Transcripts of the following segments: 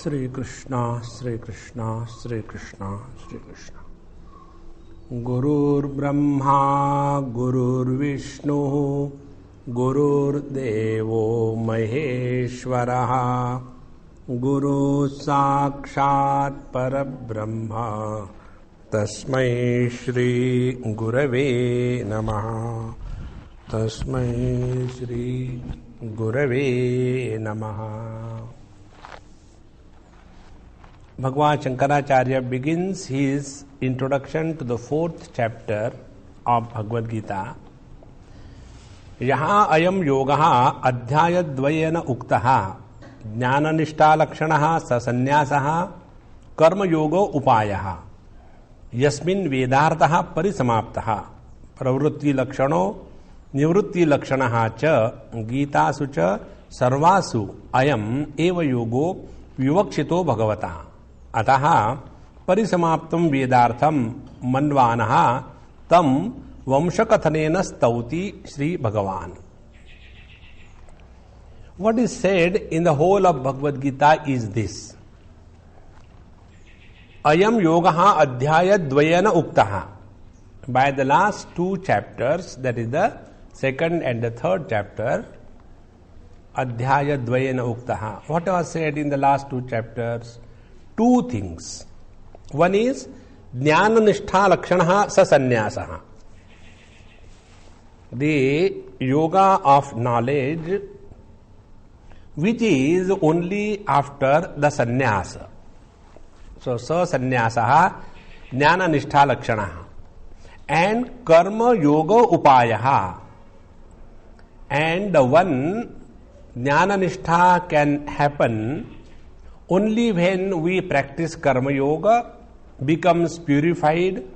Shri Krishna, Shri Krishna, Shri Krishna, Shri Krishna. Gurur Brahma, Gurur Vishnu, Gurur Devo Maheshwaraha, Guru Sakshat Parabrahma, Tasmai Shri Gurave Namaha, Tasmai Shri Gurave Namaha. Bhagwan Shankaracharya begins his introduction to the 4th chapter of Bhagavad Gita. यहाँ अयम योगः अध्याय द्वयेन उक्तः ज्ञाननिष्ठा लक्षणः ससन्यासः कर्मयोगो उपायः यस्मिन् वेदार्थः परिसमाप्तः प्रवृत्ति लक्षणो निवृत्ति लक्षणः च गीतासु च सर्वासु अयम एव योगो विवक्षितो भगवता अतः परिसमाप्तं वेदार्थं मन्वानः तं वंशकथनेन स्तौति श्री भगवान. What is said in the whole of Bhagavad Gita is this: Ayam yogaha adhyaya dvayena uktaha. By the last 2 chapters, that is the 2nd and the 3rd chapter, adhyaya dvayena uktaha. What was said in the last 2 chapters? 2 things. One is jnana nishtha lakshanaha sasanyasaha. The yoga of knowledge which is only after the sannyasa. So sasanyasaha jnana nishtha lakshanaha. And karma yoga upayaha. And the one jnana nishtha can happen only when we practice karma yoga, becomes purified,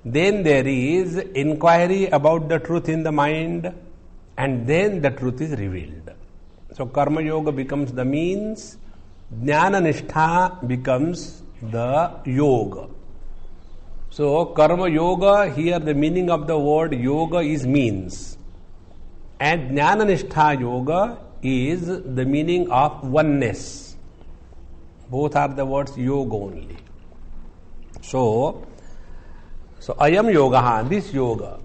then there is inquiry about the truth in the mind, and then the truth is revealed. So karma yoga becomes the means, jnana nishtha becomes the yoga. So karma yoga, here the meaning of the word yoga is means, and jnana nishtha yoga is the meaning of oneness. Both are the words yoga only. So ayam yoga, this yoga.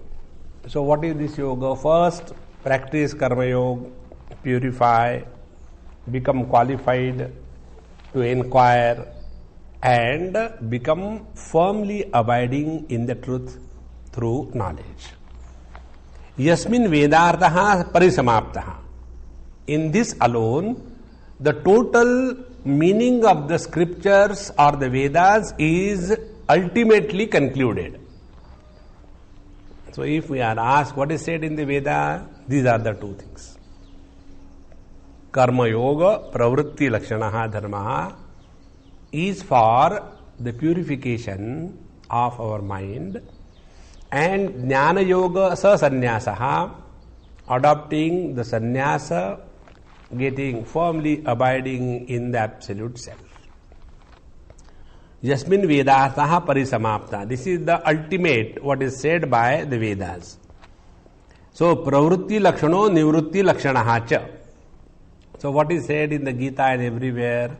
So what is this yoga? First, practice karma yoga, purify, become qualified to inquire, and become firmly abiding in the truth through knowledge. Yasmin vedartaha parisamaptaha. In this alone, the total meaning of the scriptures or the Vedas is ultimately concluded. So if we are asked what is said in the Veda, these are the 2 things. Karma yoga, pravritti lakshanaha dharmaha is for the purification of our mind, and jnana yoga sasanyasaha, adopting the sannyasa, getting firmly abiding in the absolute self. Yasmin vedartaha parisamapta. This is the ultimate, what is said by the Vedas. So pravritti lakshano nivritti lakshanaha cha. So what is said in the Gita and everywhere?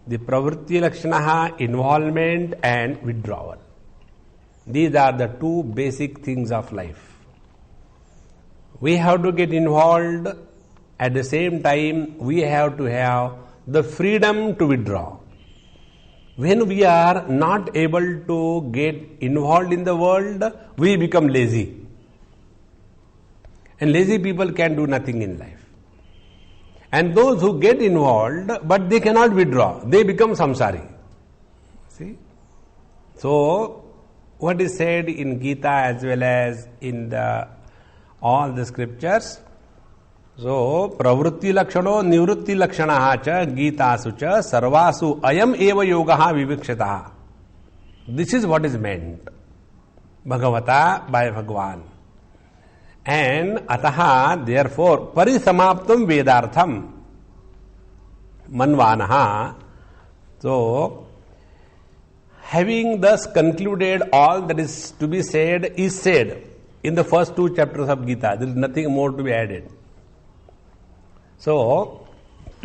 The pravritti lakshanaha, involvement and withdrawal. These are the 2 basic things of life. We have to get involved. At the same time, we have to have the freedom to withdraw. When we are not able to get involved in the world, we become lazy. And lazy people can do nothing in life. And those who get involved, but they cannot withdraw, they become samsari. See? So, what is said in Gita as well as in all the scriptures? So, pravritti lakshano nivritti lakshanaha cha gitasu cha sarvasu ayam eva yogaha vivikshataha. This is what is meant. Bhagavata, by Bhagwan. And ataha, therefore, parisamaptam vedartham manvanaha. So, having thus concluded all that is to be said is said in the first 2 chapters of Gita. There is nothing more to be added. So,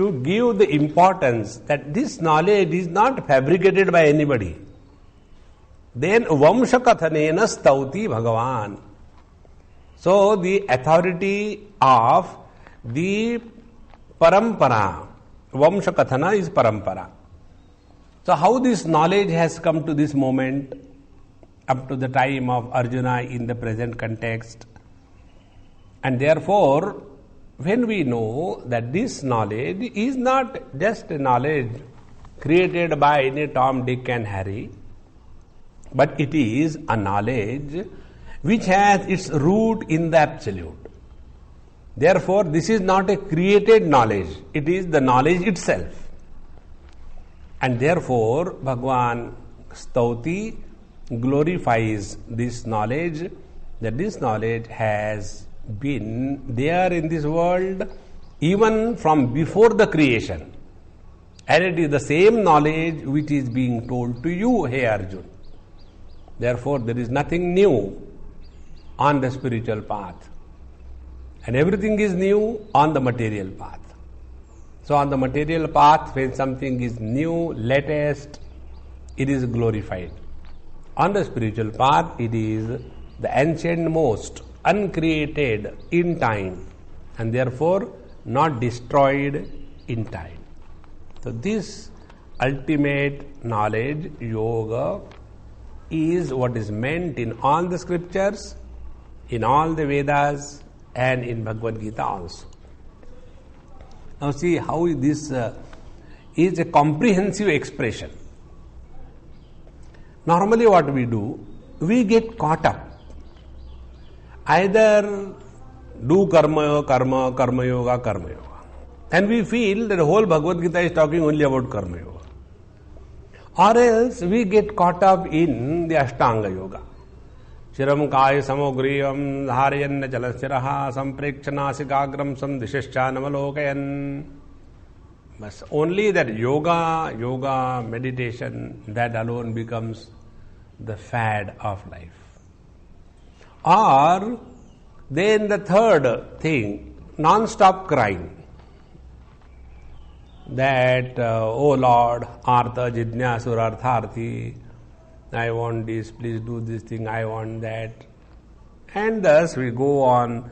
to give the importance that this knowledge is not fabricated by anybody. Then Vamsha Kathanena Stauti Bhagavan. So the authority of the Parampara, Vamsha Kathana is Parampara. So how this knowledge has come to this moment, up to the time of Arjuna in the present context. And therefore, when we know that this knowledge is not just a knowledge created by any Tom, Dick and Harry, but it is a knowledge which has its root in the Absolute. Therefore, this is not a created knowledge, it is the knowledge itself. And therefore, Bhagavan Stauti glorifies this knowledge, that this knowledge has been there in this world even from before the creation. And it is the same knowledge which is being told to you, hey Arjuna. Therefore, there is nothing new on the spiritual path. And everything is new on the material path. So on the material path, when something is new, latest, it is glorified. On the spiritual path, it is the ancient most, uncreated in time, and therefore not destroyed in time. So this ultimate knowledge, yoga, is what is meant in all the scriptures, in all the Vedas, and in Bhagavad Gita also. Now see how this is a comprehensive expression. Normally what we do, we get caught up. Either do karma, karma, karma yoga, karma yoga. And we feel that the whole Bhagavad Gita is talking only about karma yoga. Or else we get caught up in the Ashtanga yoga. Shiram kaya samogrivam dharayanna chalasthiraha samprekshanaasikagram samdishishchanamalokayan. But only that yoga, meditation, that alone becomes the fad of life. Or then the third thing, non-stop crying. That, oh Lord, Artha Jidnyasur Artharthi, I want this, please do this thing, I want that. And thus we go on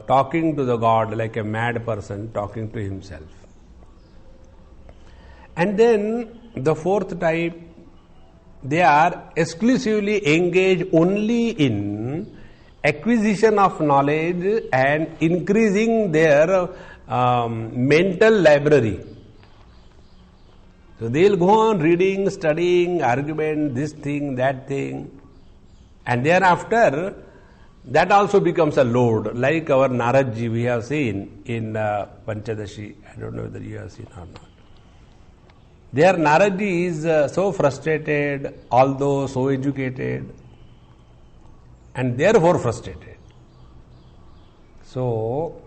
talking to the God like a mad person talking to himself. And then the fourth type, they are exclusively engaged only in acquisition of knowledge and increasing their mental library. So they'll go on reading, studying, argument, this thing, that thing, and thereafter that also becomes a load, like our Naradji we have seen in Panchadashi. I don't know whether you have seen or not. There Naradji is so frustrated, although so educated, and therefore frustrated. So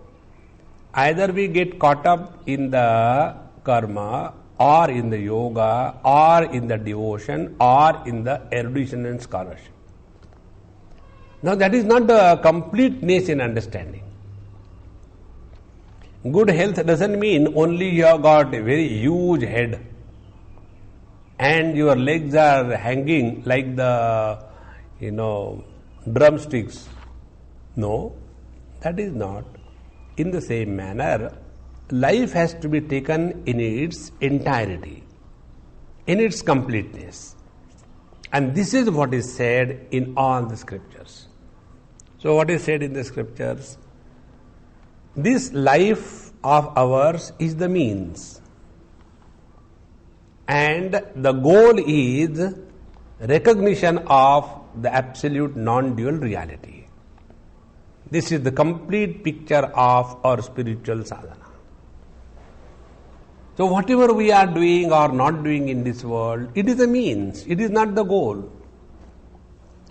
either we get caught up in the karma, or in the yoga, or in the devotion, or in the erudition and scholarship. Now that is not the completeness in understanding. Good health doesn't mean only you have got a very huge head and your legs are hanging like the, drumsticks. No, that is not. In the same manner, life has to be taken in its entirety, in its completeness. And this is what is said in all the scriptures. So what is said in the scriptures? This life of ours is the means. And the goal is recognition of the absolute non-dual reality. This is the complete picture of our spiritual sadhana. So whatever we are doing or not doing in this world, it is a means, it is not the goal.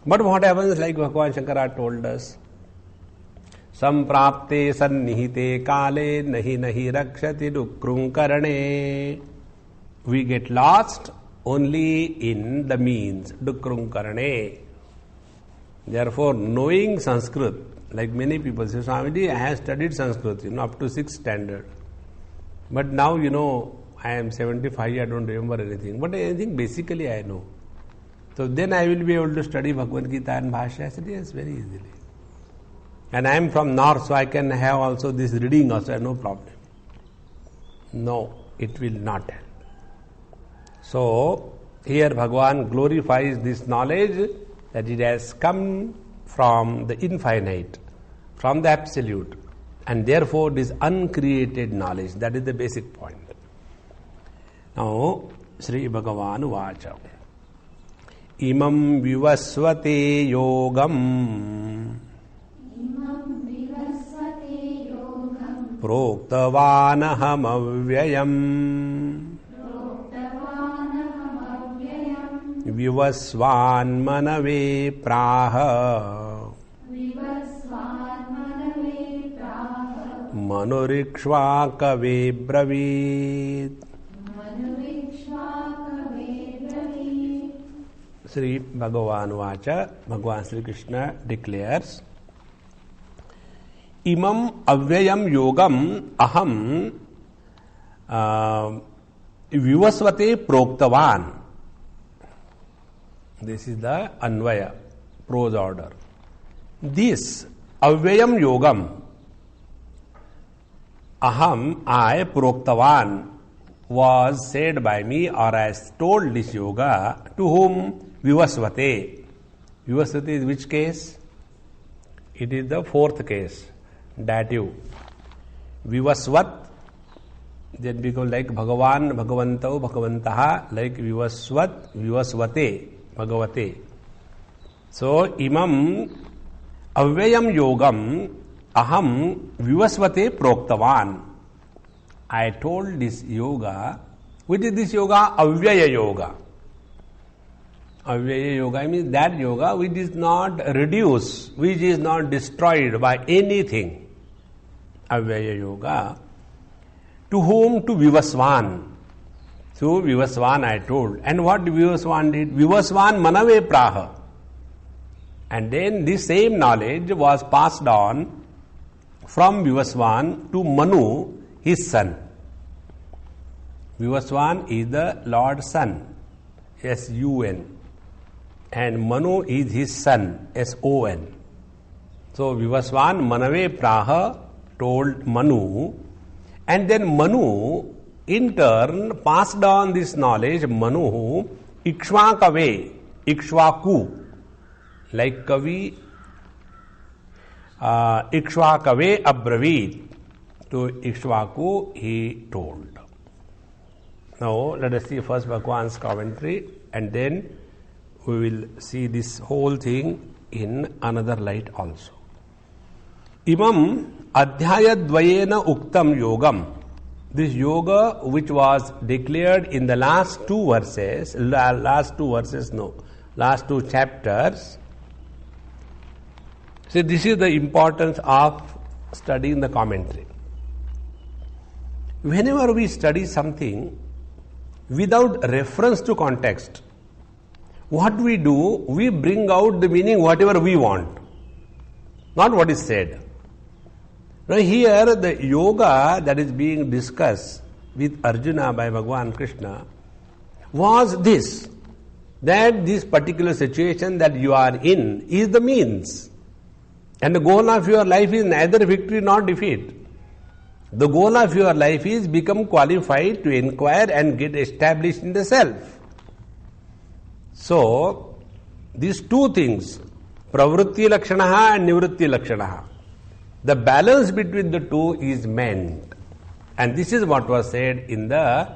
But what happens, like Bhagavan Shankar told us, Samprapte sannihite kale nahi nahi rakshati dukrung karane. We get lost only in the means, dukrung karane. Therefore, knowing Sanskrit, like many people say, Swamiji, I have studied Sanskrit, up to 6th standard. But now, I am 75, I don't remember anything. But anything basically I know. So then I will be able to study Bhagavad Gita and Bhashya. I said, yes, very easily. And I am from north, so I can have also this reading also, no problem. No, it will not help. So, here Bhagavan glorifies this knowledge that it has come from the infinite, from the absolute, and therefore it is uncreated knowledge. That is the basic point. Now, Sri Bhagavan Vacha. Imam vivasvate yogam proktavanaham avyayam vivasvan manave praha manurikshvakave bravid. Sri Bhagavan Vacha, Bhagavan Sri Krishna declares, Imam avyayam yogam aham vivasvate proktavan. This is the Anvaya, prose order. This avyayam yogam aham, I, proktavan, was said by me, or I told this yoga to whom? Vivasvate. Vivasvate is which case? It is the fourth case, dative. Vivasvat, then become like Bhagavan, Bhagavantau, Bhagavantaha, like Vivasvat, Vivasvate, Bhagavate. So, imam avyayam yogam aham vivasvate proktavan. I told this yoga. Which is this yoga? Avyaya yoga. Avyaya yoga means that yoga which is not reduced, which is not destroyed by anything. Avyaya yoga. To whom? To Vivasvan. So Vivasvan I told. And what Vivasvan did? Vivasvan manave praha. And then this same knowledge was passed on from Vivasvan to Manu, his son. Vivasvan is the Lord's son, S-U-N. And Manu is his son, S-O-N. So Vivasvan Manave Praha told Manu, and then Manu in turn passed on this knowledge, Manu, Ikshvakave, Ikshvaku, like Kavi, Ikshvakave Abravid. To Ikshvaku he told. Now let us see first Bhagwan's commentary, and then we will see this whole thing in another light also. Imam adhyayadvayena uktam yogam. This yoga which was declared in the last two chapters. See, this is the importance of studying the commentary. Whenever we study something without reference to context, what we do, we bring out the meaning whatever we want, not what is said. Now here the yoga that is being discussed with Arjuna by Bhagavan Krishna was this, that this particular situation that you are in is the means, and the goal of your life is neither victory nor defeat. The goal of your life is become qualified to inquire and get established in the self. So, these two things, pravritti lakshanaha and nivritti lakshanaha, the balance between the two is meant. And this is what was said in the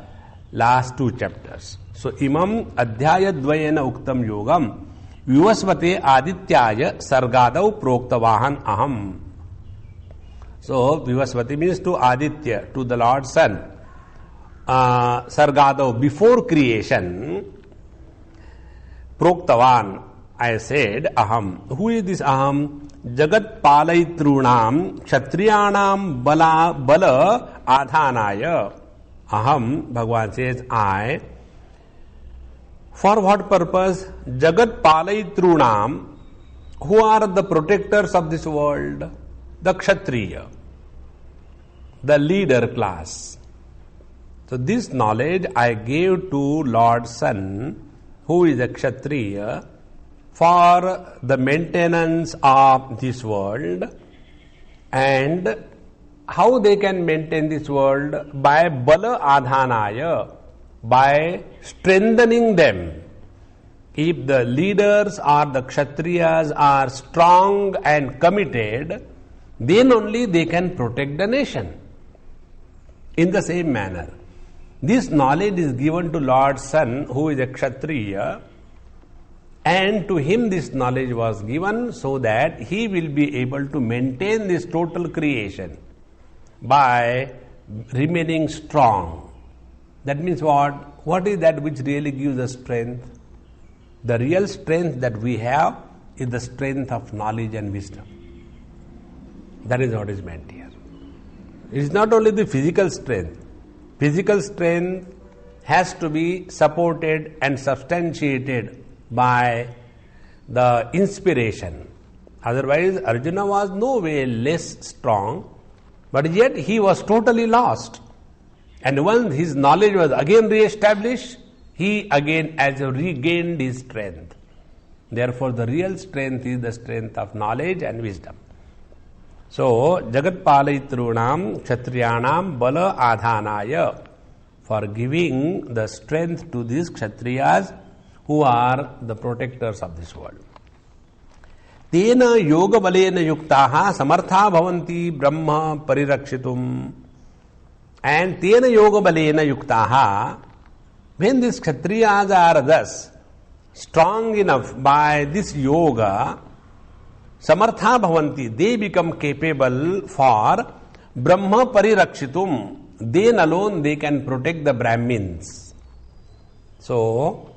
last two chapters. So, imam adhyayadvayena uktam yogam vivasvate adityaya sargadau proktavahan aham. So, Vivasvati means to Aditya, to the Lord's son. Sargadau, before creation, Proktavan, I said, Aham. Who is this Aham? Jagat Palaitrunam Kshatriyanam Bala Adhanaya. Aham, Bhagavan says, I. For what purpose? Jagat Palaitrunam, who are the protectors of this world? The Kshatriya, the leader class. So this knowledge I gave to Lord Sun, who is a Kshatriya, for the maintenance of this world. And how they can maintain this world? By bala adhanaya, by strengthening them. If the leaders or the Kshatriyas are strong and committed, then only they can protect the nation. In the same manner, this knowledge is given to Lord Sun, who is a Kshatriya, and to him this knowledge was given so that he will be able to maintain this total creation by remaining strong. That means what? What is that which really gives us strength? The real strength that we have is the strength of knowledge and wisdom. That is what is meant here. It is not only the physical strength. Physical strength has to be supported and substantiated by the inspiration. Otherwise, Arjuna was no way less strong, but yet he was totally lost. And once his knowledge was again re-established, he again has regained his strength. Therefore, the real strength is the strength of knowledge and wisdom. So, Jagat Palaitrunam Kshatriyanam Bala Adhanaya, for giving the strength to these Kshatriyas who are the protectors of this world. Tena yoga balena yuktaha samartha bhavanti brahma parirakshitum. And tena yoga balena yuktaha, when these Kshatriyas are thus strong enough by this yoga, samartha bhavanti, they become capable for brahma parirakshitum. Then alone they can protect the Brahmins. So,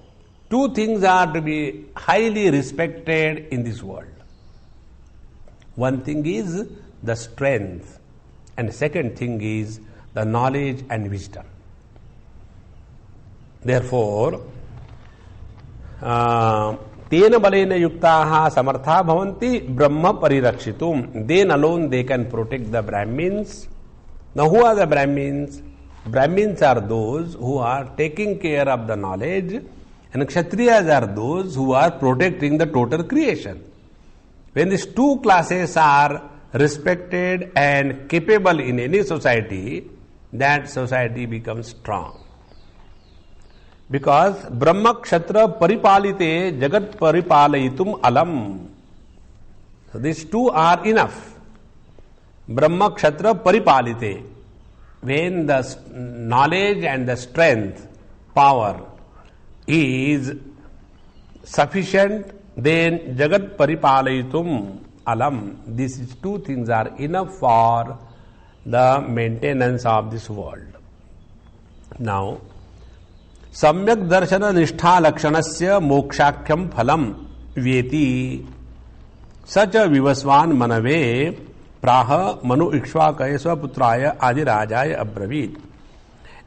two things are to be highly respected in this world. One thing is the strength, and second thing is the knowledge and wisdom. Therefore, tena balena yuktaha samartha bhavanti brahma parirakshitum. Then alone they can protect the Brahmins. Now, who are the Brahmins? Brahmins are those who are taking care of the knowledge, and Kshatriyas are those who are protecting the total creation. When these two classes are respected and capable in any society, that society becomes strong. Because Brahma Kshatra Paripalite Jagat Paripalayitum Alam. So these two are enough. Brahma Kshatra Paripalite. When the knowledge and the strength, power is sufficient, then Jagat Paripalayitum Alam. These two things are enough for the maintenance of this world. Now, Samyak Darshana Nishtha Lakshanasya Mokshakhyam Phalam Vyeti Sacha Vivaswan Manave Praha Manu Ikshvakaya Swaputraya Adi Rajaya Abravit.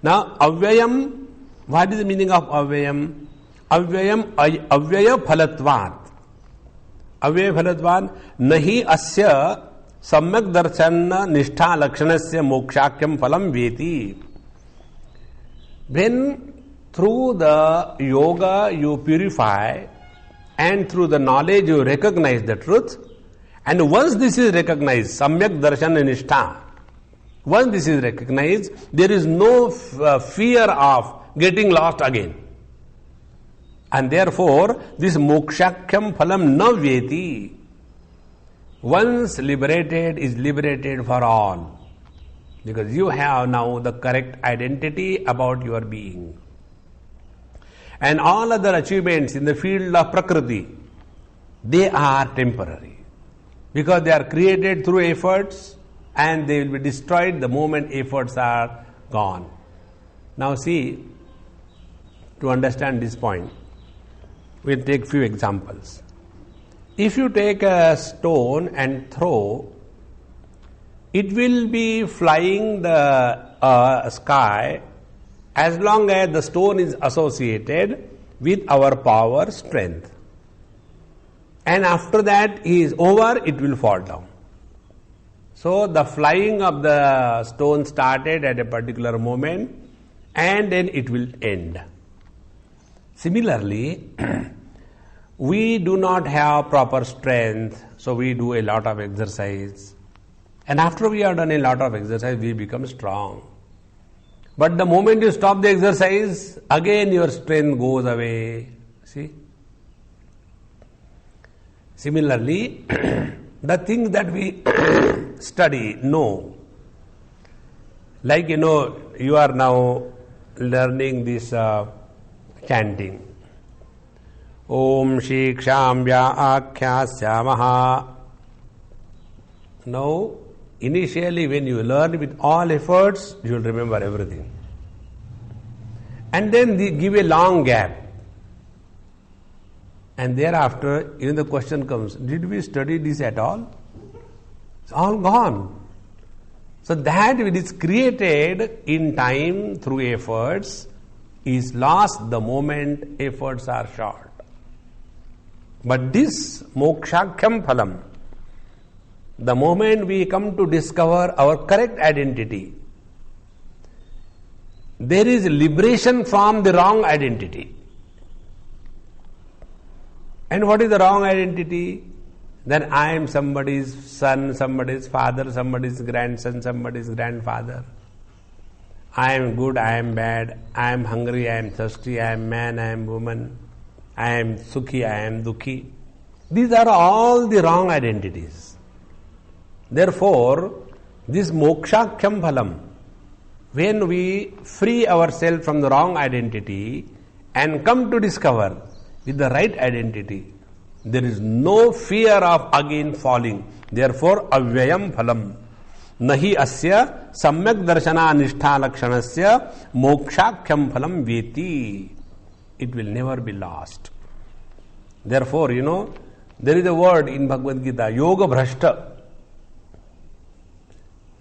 Now, Avyayam, what is the meaning of Avyayam? Avyayam Avyaya Phalatvat. Avyaya Phalatvat Nahi Asya Samyak Darshana Nishtha Lakshanasya Mokshakhyam Phalam Vyeti. When through the yoga you purify, and through the knowledge you recognize the truth, and once this is recognized, Samyak Darshana Nishtha, once this is recognized, there is no fear of getting lost again. And therefore, this Mokshakhyam Phalam na Vyeti, once liberated is liberated for all. Because you have now the correct identity about your being. And all other achievements in the field of Prakriti, they are temporary. Because they are created through efforts and they will be destroyed the moment efforts are gone. Now see, to understand this point, we'll take few examples. If you take a stone and throw, it will be flying the sky as long as the stone is associated with our power, strength. And after that is over, it will fall down. So the flying of the stone started at a particular moment, and then it will end. Similarly, we do not have proper strength, so we do a lot of exercise. And after we have done a lot of exercise, we become strong. But the moment you stop the exercise, again your strength goes away. See? Similarly, the things that we study, know, like you are now learning this chanting. Om Shikshambya Akhyasya. Now, initially when you learn with all efforts, you will remember everything. And then they give a long gap. And thereafter, even the question comes, did we study this at all? It's all gone. So that which is created in time through efforts is lost the moment efforts are short. But this mokshakhyam phalam, the moment we come to discover our correct identity, there is liberation from the wrong identity. And what is the wrong identity? Then I am somebody's son, somebody's father, somebody's grandson, somebody's grandfather. I am good, I am bad, I am hungry, I am thirsty, I am man, I am woman, I am sukhi, I am dukhi. These are all the wrong identities. Therefore, this mokshakhyam phalam, when we free ourselves from the wrong identity and come to discover with the right identity, there is no fear of again falling. Therefore, avyayam phalam. Nahi asya samyak darshana nishtha lakshanasya mokshakhyam phalam veti. It will never be lost. Therefore, there is a word in Bhagavad Gita, yoga bhrashta.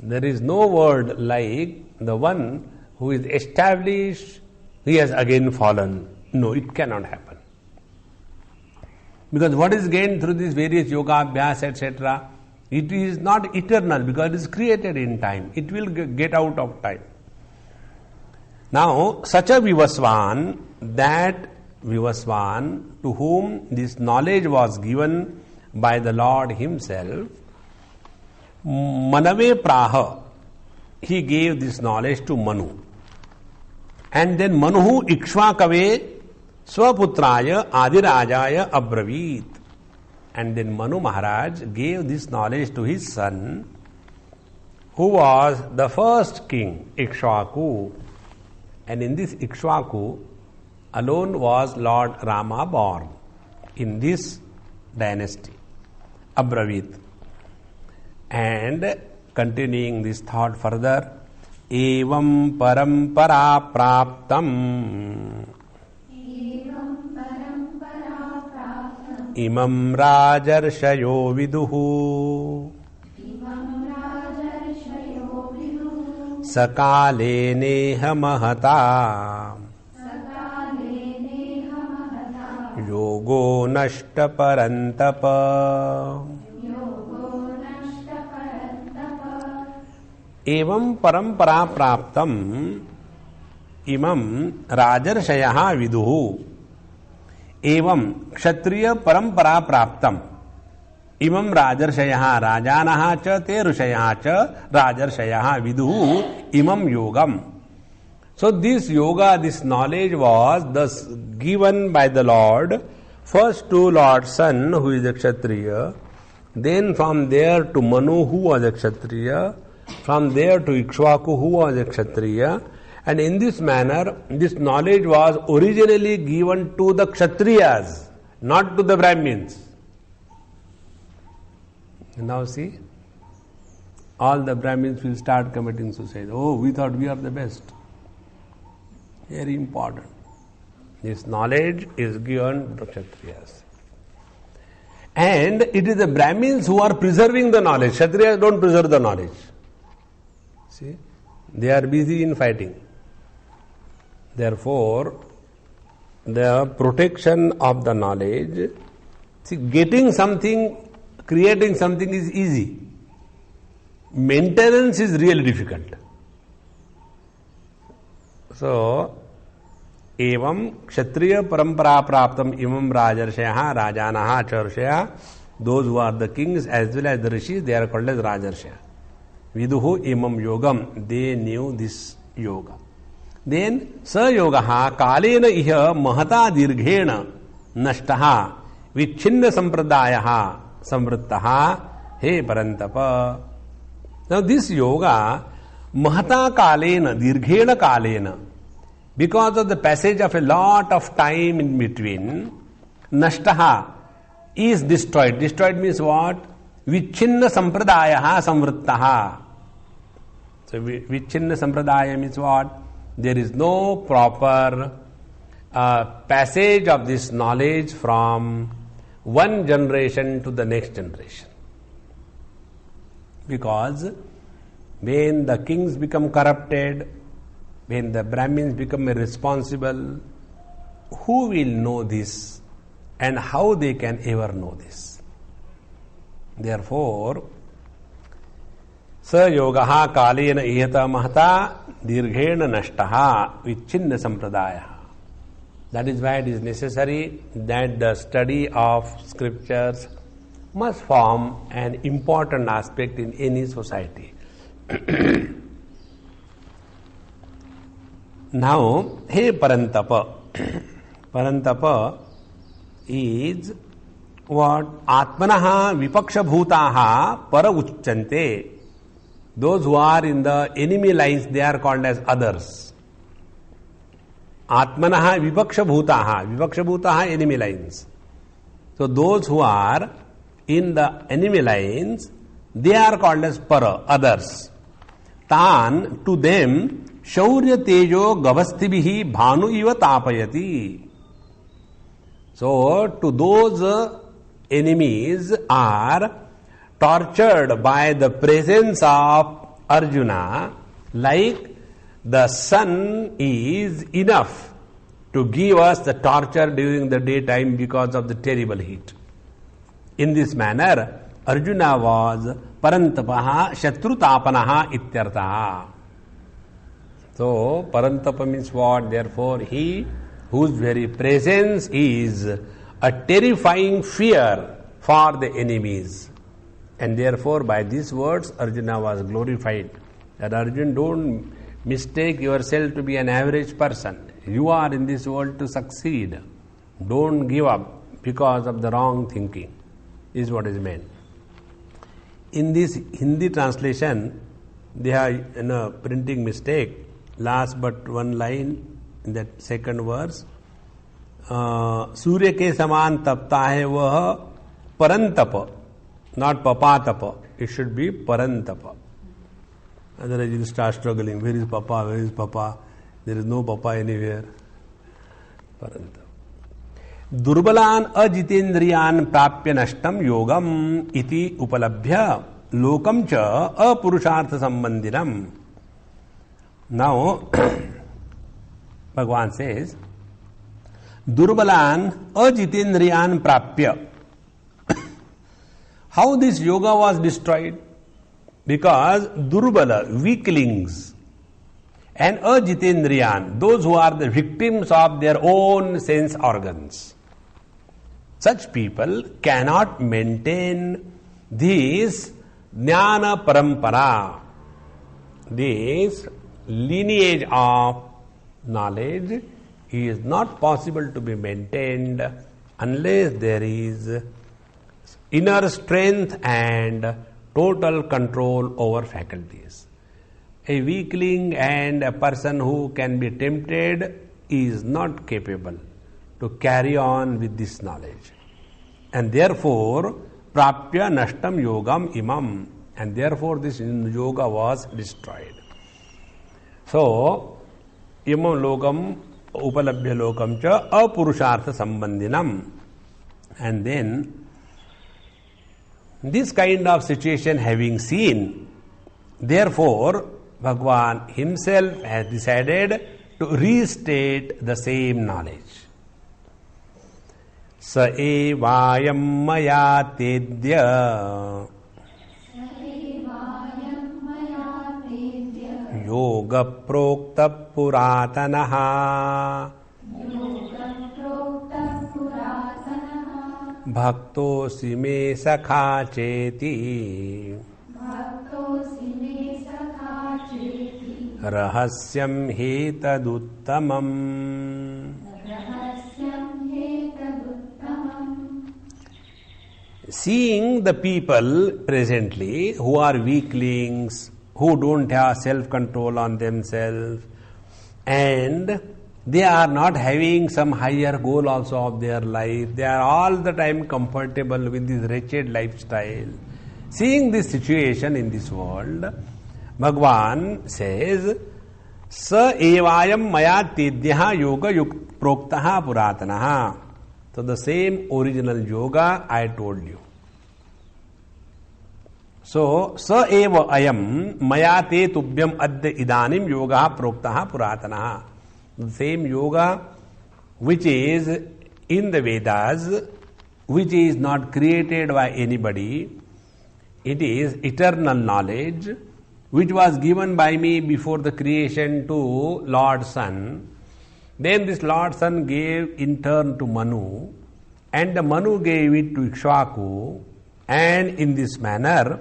There is no word like the one who is established, he has again fallen. No, it cannot happen. Because what is gained through these various yoga, abhyas, etc., it is not eternal because it is created in time. It will get out of time. Now, such a vivasvan, that vivasvan to whom this knowledge was given by the Lord Himself, Manave Praha, he gave this knowledge to Manu. And then Manu Ikshvakave Swaputraya Adirajaya Abravit. And then Manu Maharaj gave this knowledge to his son, who was the first king, Ikshvaku. And in this Ikshvaku alone was Lord Rama born in this dynasty, Abravit. And continuing this thought further, evam parampara praptam imam rajarshayo viduhu sakale neha mahata yogo nashta parantapa. एवं परंपरा प्राप्तम इमं राजर्षयः विदुः एवं क्षत्रिय परंपरा प्राप्तम इमं राजर्षयः राजानः च ते ऋषयः च राजर्षयः विदुः इमं योगम. So this yoga, this knowledge was thus given by the Lord first to Lord Son, who is a Kshatriya, then from there to Manu, who was a Kshatriya, from there to Ikshvaku, who was a Kshatriya, and in this manner, this knowledge was originally given to the Kshatriyas, not to the Brahmins. Now see, all the Brahmins will start committing suicide. Oh, we thought we are the best. Very important. This knowledge is given to Kshatriyas. And it is the Brahmins who are preserving the knowledge. Kshatriyas don't preserve the knowledge. See, they are busy in fighting. Therefore, the protection of the knowledge, see, getting something, creating something is easy. Maintenance is really difficult. So, evam kshatriya parampara praptam imam rajarshaya rajanaha charshaya. Those who are the kings as well as the rishis, they are called as rajarshaya. Viduhu imam yogam. They knew this yoga. Then, sa yogaha kalena iha mahata dirghena nashtaha vichhinna sampradayaha samvrittaha he parantapa. Now, this yoga mahata kalena, dirghena kalena, because of the passage of a lot of time in between, nashtaha is destroyed. Destroyed means what? Vichhinna sampradayaha samvrittaha. So, vichhinna sampradaya means what? There is no proper passage of this knowledge from one generation to the next generation. Because when the kings become corrupted, when the Brahmins become irresponsible, who will know this and how they can ever know this? Therefore, sa yogaha kalena ihata mahata dirghena nashtaha vichhinna sampradaya. That is why it is necessary that the study of scriptures must form an important aspect in any society. Now, he Parantapa. Parantapa is what? Atmanaha vipaksha bhutaha para uchchante. Those who are in the enemy lines, they are called as others. Atmanaha vipaksha bhutaha. Vipaksha bhutaha, enemy lines. So those who are in the enemy lines, they are called as para, others. Tan, to them, shaurya tejo gavastibihi bhanu iva tapayati. So, to those enemies are tortured by the presence of Arjuna, like the sun is enough to give us the torture during the daytime because of the terrible heat. In this manner, Arjuna was Parantapaha Shatrutapanaha Ityartaha. So, Parantapa means what? Therefore, he whose very presence is a terrifying fear for the enemies. And therefore, by these words, Arjuna was glorified. That Arjuna, don't mistake yourself to be an average person. You are in this world to succeed. Don't give up because of the wrong thinking, is what is meant. In this Hindi translation, they have a printing mistake. Last but one line in that second verse. सूर्य के समान तपता है वह परंतप, not papatapa. It should be parantapa. Otherwise you start struggling. Where is Papa? Where is Papa? There is no Papa anywhere. Parantapa. Durbalan ajitendriyan prapya nashtam yogam iti upalabhya lokam cha apurushartha sambandinam. Now, Bhagavan says, Durbalan ajitendriyan prapya. How this yoga was destroyed? Because Durbala, weaklings, and ajitendriyan, those who are the victims of their own sense organs. Such people cannot maintain this jnana parampara, this lineage of knowledge is not possible to be maintained unless there is inner strength and total control over faculties. A weakling and a person who can be tempted is not capable to carry on with this knowledge. And therefore, prapya nashtam yogam imam. And therefore, this yoga was destroyed. So, imam lokam upalabhya lokam cha apurushartha sambandinam. And then, this kind of situation having seen, therefore, Bhagavan himself has decided to restate the same knowledge. Sa evayam maya tedya yoga prokta puratanaha bhaktosi me sakha cheti rahasyam hetaduttamam. Seeing the people presently who are weaklings, who don't have self-control on themselves, and they are not having some higher goal also of their life, they are all the time comfortable with this wretched lifestyle. Seeing this situation in this world, Bhagavan says, Sa evayam maya tedyaha yoga proktaha puratanaha. So the same original yoga I told you. So, sa eva ayam maya te tubhyam adya idanim yoga proktaha puratanaha. The same yoga which is in the Vedas, which is not created by anybody, it is eternal knowledge, which was given by me before the creation to Lord Sun. Then this Lord Sun gave in turn to Manu, and the Manu gave it to Ikshvaku, and in this manner,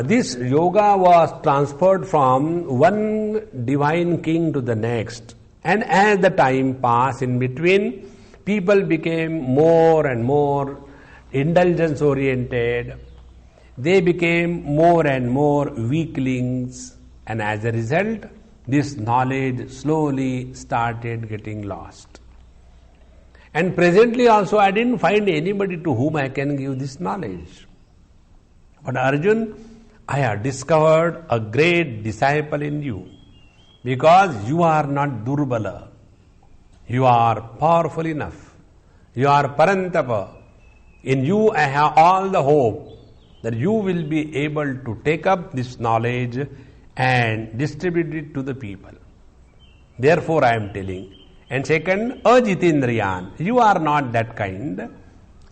this yoga was transferred from one divine king to the next. And as the time passed in between, people became more and more indulgence oriented. They became more and more weaklings, and as a result, this knowledge slowly started getting lost. And presently also I didn't find anybody to whom I can give this knowledge. But Arjun, I have discovered a great disciple in you, because you are not Durbala. You are powerful enough. You are Parantapa. In you I have all the hope that you will be able to take up this knowledge and distribute it to the people. Therefore I am telling. And second, Ajitindriyan. You are not that kind.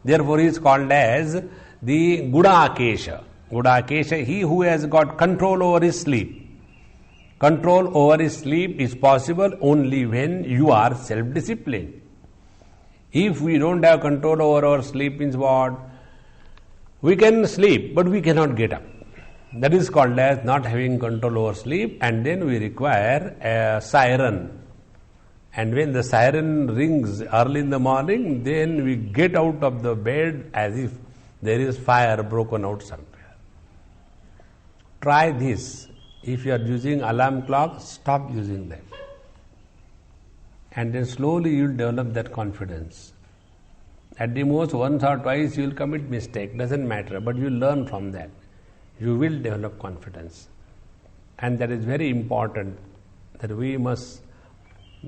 Therefore he is called as the Gudakesha. Gudakesha, he who has got control over his sleep. Control over his sleep is possible only when you are self-disciplined. If we don't have control over our sleep, means what? We can sleep, but we cannot get up. That is called as not having control over sleep, and then we require a siren. And when the siren rings early in the morning, then we get out of the bed as if there is fire broken out somewhere. Try this. If you are using alarm clock, stop using them. And then slowly you will develop that confidence. At the most, once or twice you will commit mistake, doesn't matter, but you learn from that. You will develop confidence. And that is very important, that we must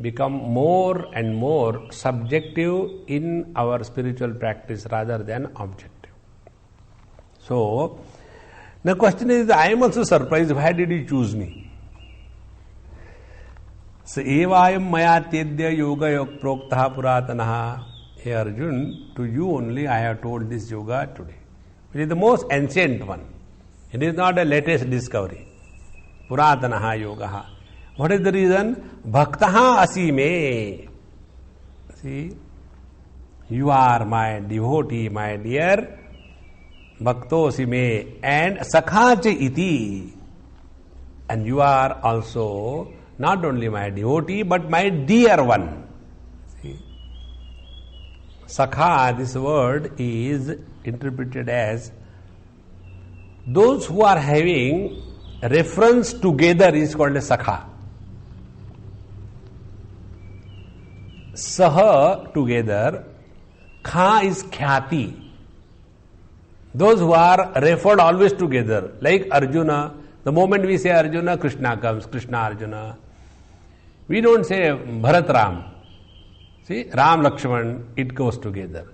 become more and more subjective in our spiritual practice rather than objective. So, the question is, I am also surprised, why did he choose me? So, evayam maya tedya yoga yog proktaha puratanaha. Hey Arjun, to you only I have told this yoga today. It is the most ancient one. It is not a latest discovery. Puratanaha yogaha. What is the reason? Bhaktaha asime. See, you are my devotee, my dear. Bhaktosime and sakhache iti. And you are also not only my devotee, but my dear one. See, sakha, this word is interpreted as those who are having reference together is called a sakha. Saha, together. Kha is khyati. Those who are referred always together, like Arjuna. The moment we say Arjuna, Krishna comes, Krishna Arjuna. We don't say Bharat Ram. See, Ram Lakshman, it goes together.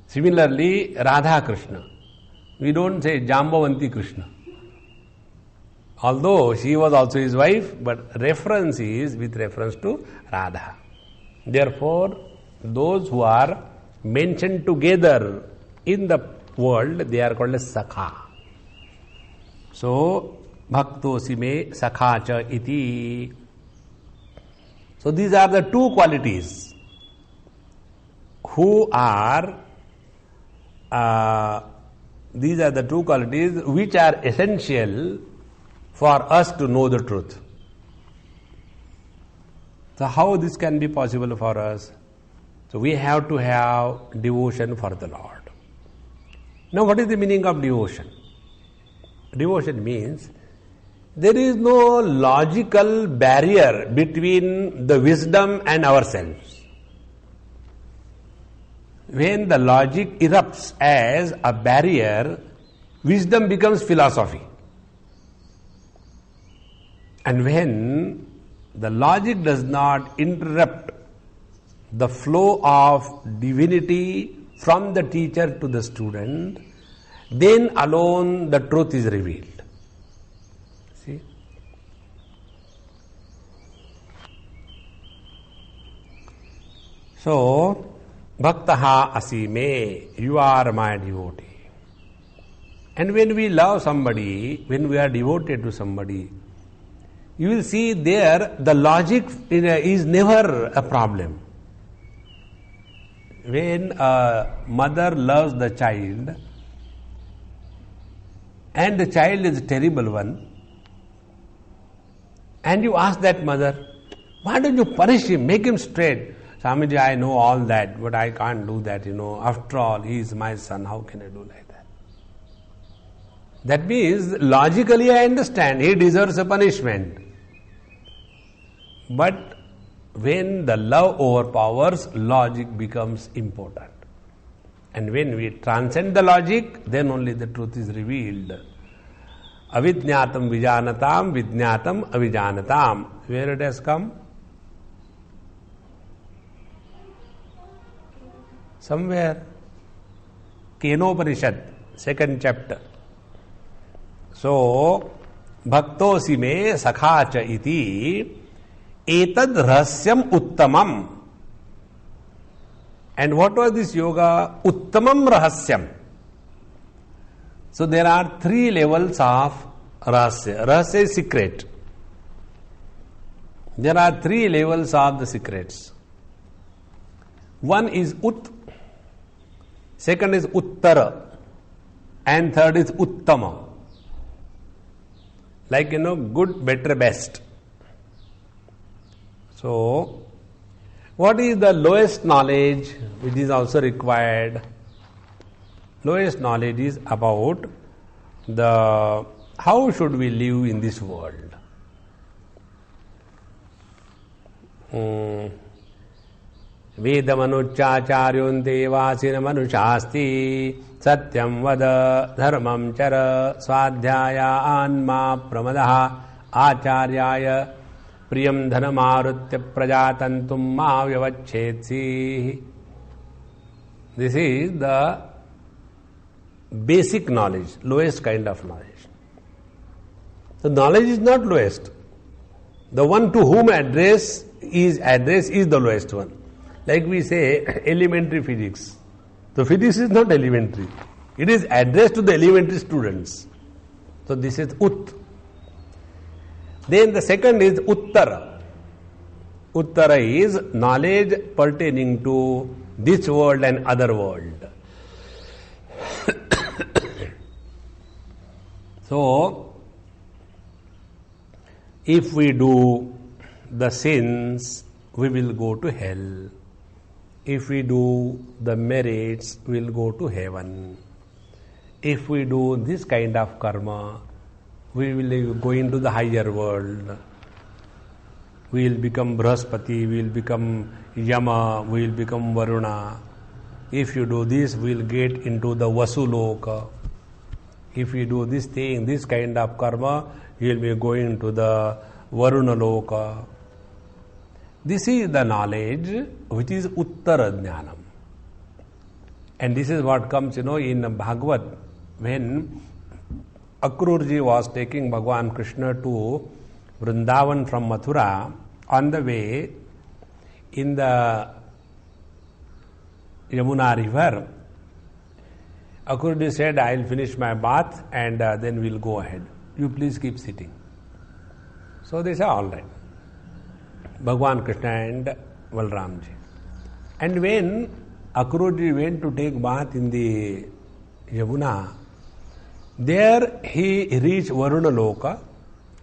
Similarly, Radha Krishna. We don't say Jambavanti Krishna. Although she was also his wife, but reference is with reference to Radha. Therefore, those who are mentioned together in the world, they are called as Sakha. So, bhaktosi me sakha cha iti. So these are the two qualities these are the two qualities which are essential for us to know the truth. So how this can be possible for us? So we have to have devotion for the Lord. Now what is the meaning of devotion? Devotion means there is no logical barrier between the wisdom and ourselves. When the logic erupts as a barrier, wisdom becomes philosophy. And when the logic does not interrupt the flow of divinity from the teacher to the student, then alone the truth is revealed. See? So, Bhaktaha asime, you are my devotee. And when we love somebody, when we are devoted to somebody, you will see there the logic is never a problem. When a mother loves the child and the child is a terrible one, and you ask that mother, why don't you punish him, make him straight? Swamiji, I know all that, but I can't do that, After all, he is my son, how can I do like that? That means, logically I understand, he deserves a punishment. But when the love overpowers, logic becomes important. And when we transcend the logic, then only the truth is revealed. Avidnyatam vijanatam, vidnyatam avijanatam. Where it has come? Somewhere. Kenopanishad, 2nd chapter. So, bhaktosi me sakha cha iti etad rahasyam uttamam. And what was this yoga? Uttamam rahasyam. So there are 3 levels of rahasya. Rahasya is secret. There are 3 levels of the secrets. One is ut, second is uttara, and third is uttama. Like, good, better, best. So, what is the lowest knowledge which is also required? Lowest knowledge is about how should we live in this world. Vedamanucchacharyonte vasinamanushasti satyam vada dharmam chara swadhyaya anma pramadaha acharyaya priyam dhanamarutya prajatantum ma vyavachetsi. This is the basic knowledge, lowest kind of knowledge. The knowledge is not lowest. The one to whom address is the lowest one. Like we say, elementary physics. So physics is not elementary. It is addressed to the elementary students. So this is ut. Then the second is uttara. Uttara is knowledge pertaining to this world and other world. So, if we do the sins, we will go to hell. If we do the merits, we will go to heaven. If we do this kind of karma, we will go into the higher world. We will become Brahaspati, we will become Yama, we will become Varuna. If you do this, we will get into the Vasuloka. If you do this thing, this kind of karma, you will be going to the Varuna Loka. This is the knowledge which is Uttara Jnanam. And this is what comes, in Bhagavad. When Akrurji was taking Bhagavan Krishna to Vrindavan from Mathura, on the way, in the Yamuna river, Akrurji said, I will finish my bath and then we will go ahead. you please keep sitting. So they say, all right. Bhagwan Krishna and Balramji. And when Akrurji went to take bath in the Yamuna, there he reached Varuna Loka,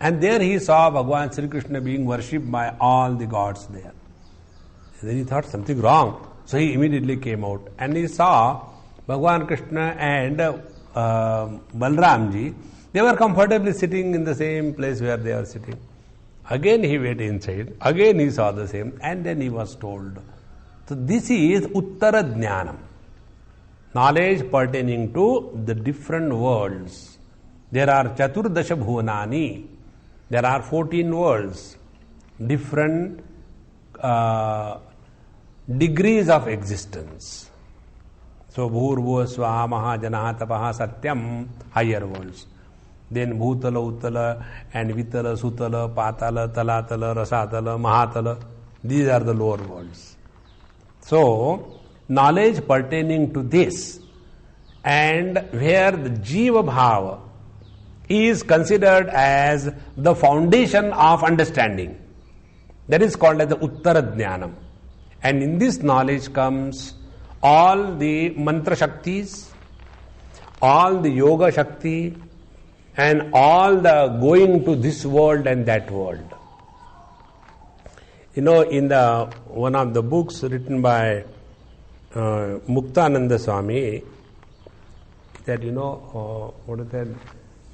and there he saw Bhagwan Sri Krishna being worshipped by all the gods there. And then he thought something wrong. So he immediately came out and he saw Bhagwan Krishna and Balramji. They were comfortably sitting in the same place where they are sitting. Again he went inside, again he saw the same, and then he was told. So this is Uttara Jnanam, knowledge pertaining to the different worlds. There are Chaturdasha Bhuvanani, there are 14 worlds, different degrees of existence. So Bhurbhuva Swamaha Janaha Tapaha Satyam, higher worlds. Then Bhutala, Uttala, and Vitala, Sutala, Patala, Talatala, Rasatala, Mahatala. These are the lower worlds. So, knowledge pertaining to this, and where the Jiva Bhava is considered as the foundation of understanding, that is called as the Uttara Jnanam. And in this knowledge comes all the Mantra Shaktis, all the Yoga Shakti, and all the going to this world and that world. You know, in the one of the books written by Muktananda Swami, that what is that,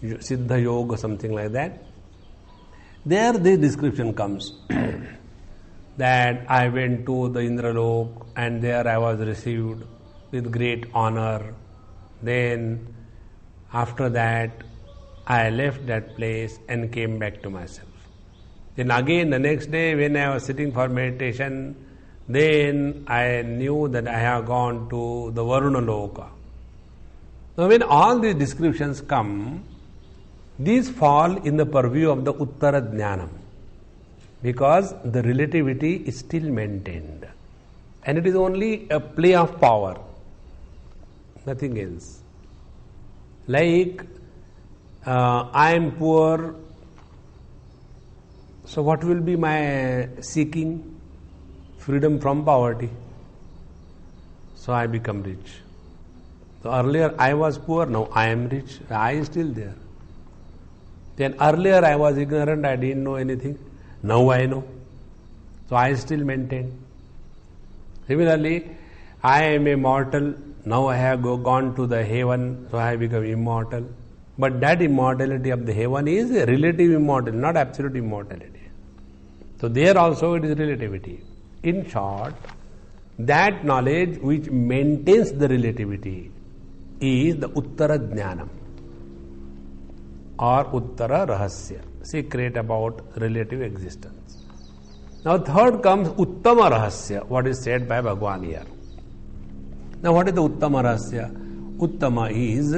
Siddha Yoga, something like that. There the description comes that I went to the Indralok and there I was received with great honor. Then after that I left that place and came back to myself. Then again the next day when I was sitting for meditation, then I knew that I have gone to the Varuna Loka. Now when all these descriptions come, these fall in the purview of the Uttara Jnanam, because the relativity is still maintained. And it is only a play of power, nothing else. Like, I am poor, so what will be my seeking? Freedom from poverty. So I become rich. So earlier I was poor, now I am rich, I am still there. Then earlier I was ignorant, I didn't know anything, now I know. So I still maintain. Similarly, I am a mortal, now I have gone to the heaven, so I have become immortal. But that immortality of the heaven is a relative immortality, not absolute immortality. So there also it is relativity. In short, that knowledge which maintains the relativity is the Uttara Jnanam or Uttara Rahasya, secret about relative existence. Now third comes Uttama Rahasya, what is said by Bhagwan here. Now what is the Uttama Rahasya? Uttama is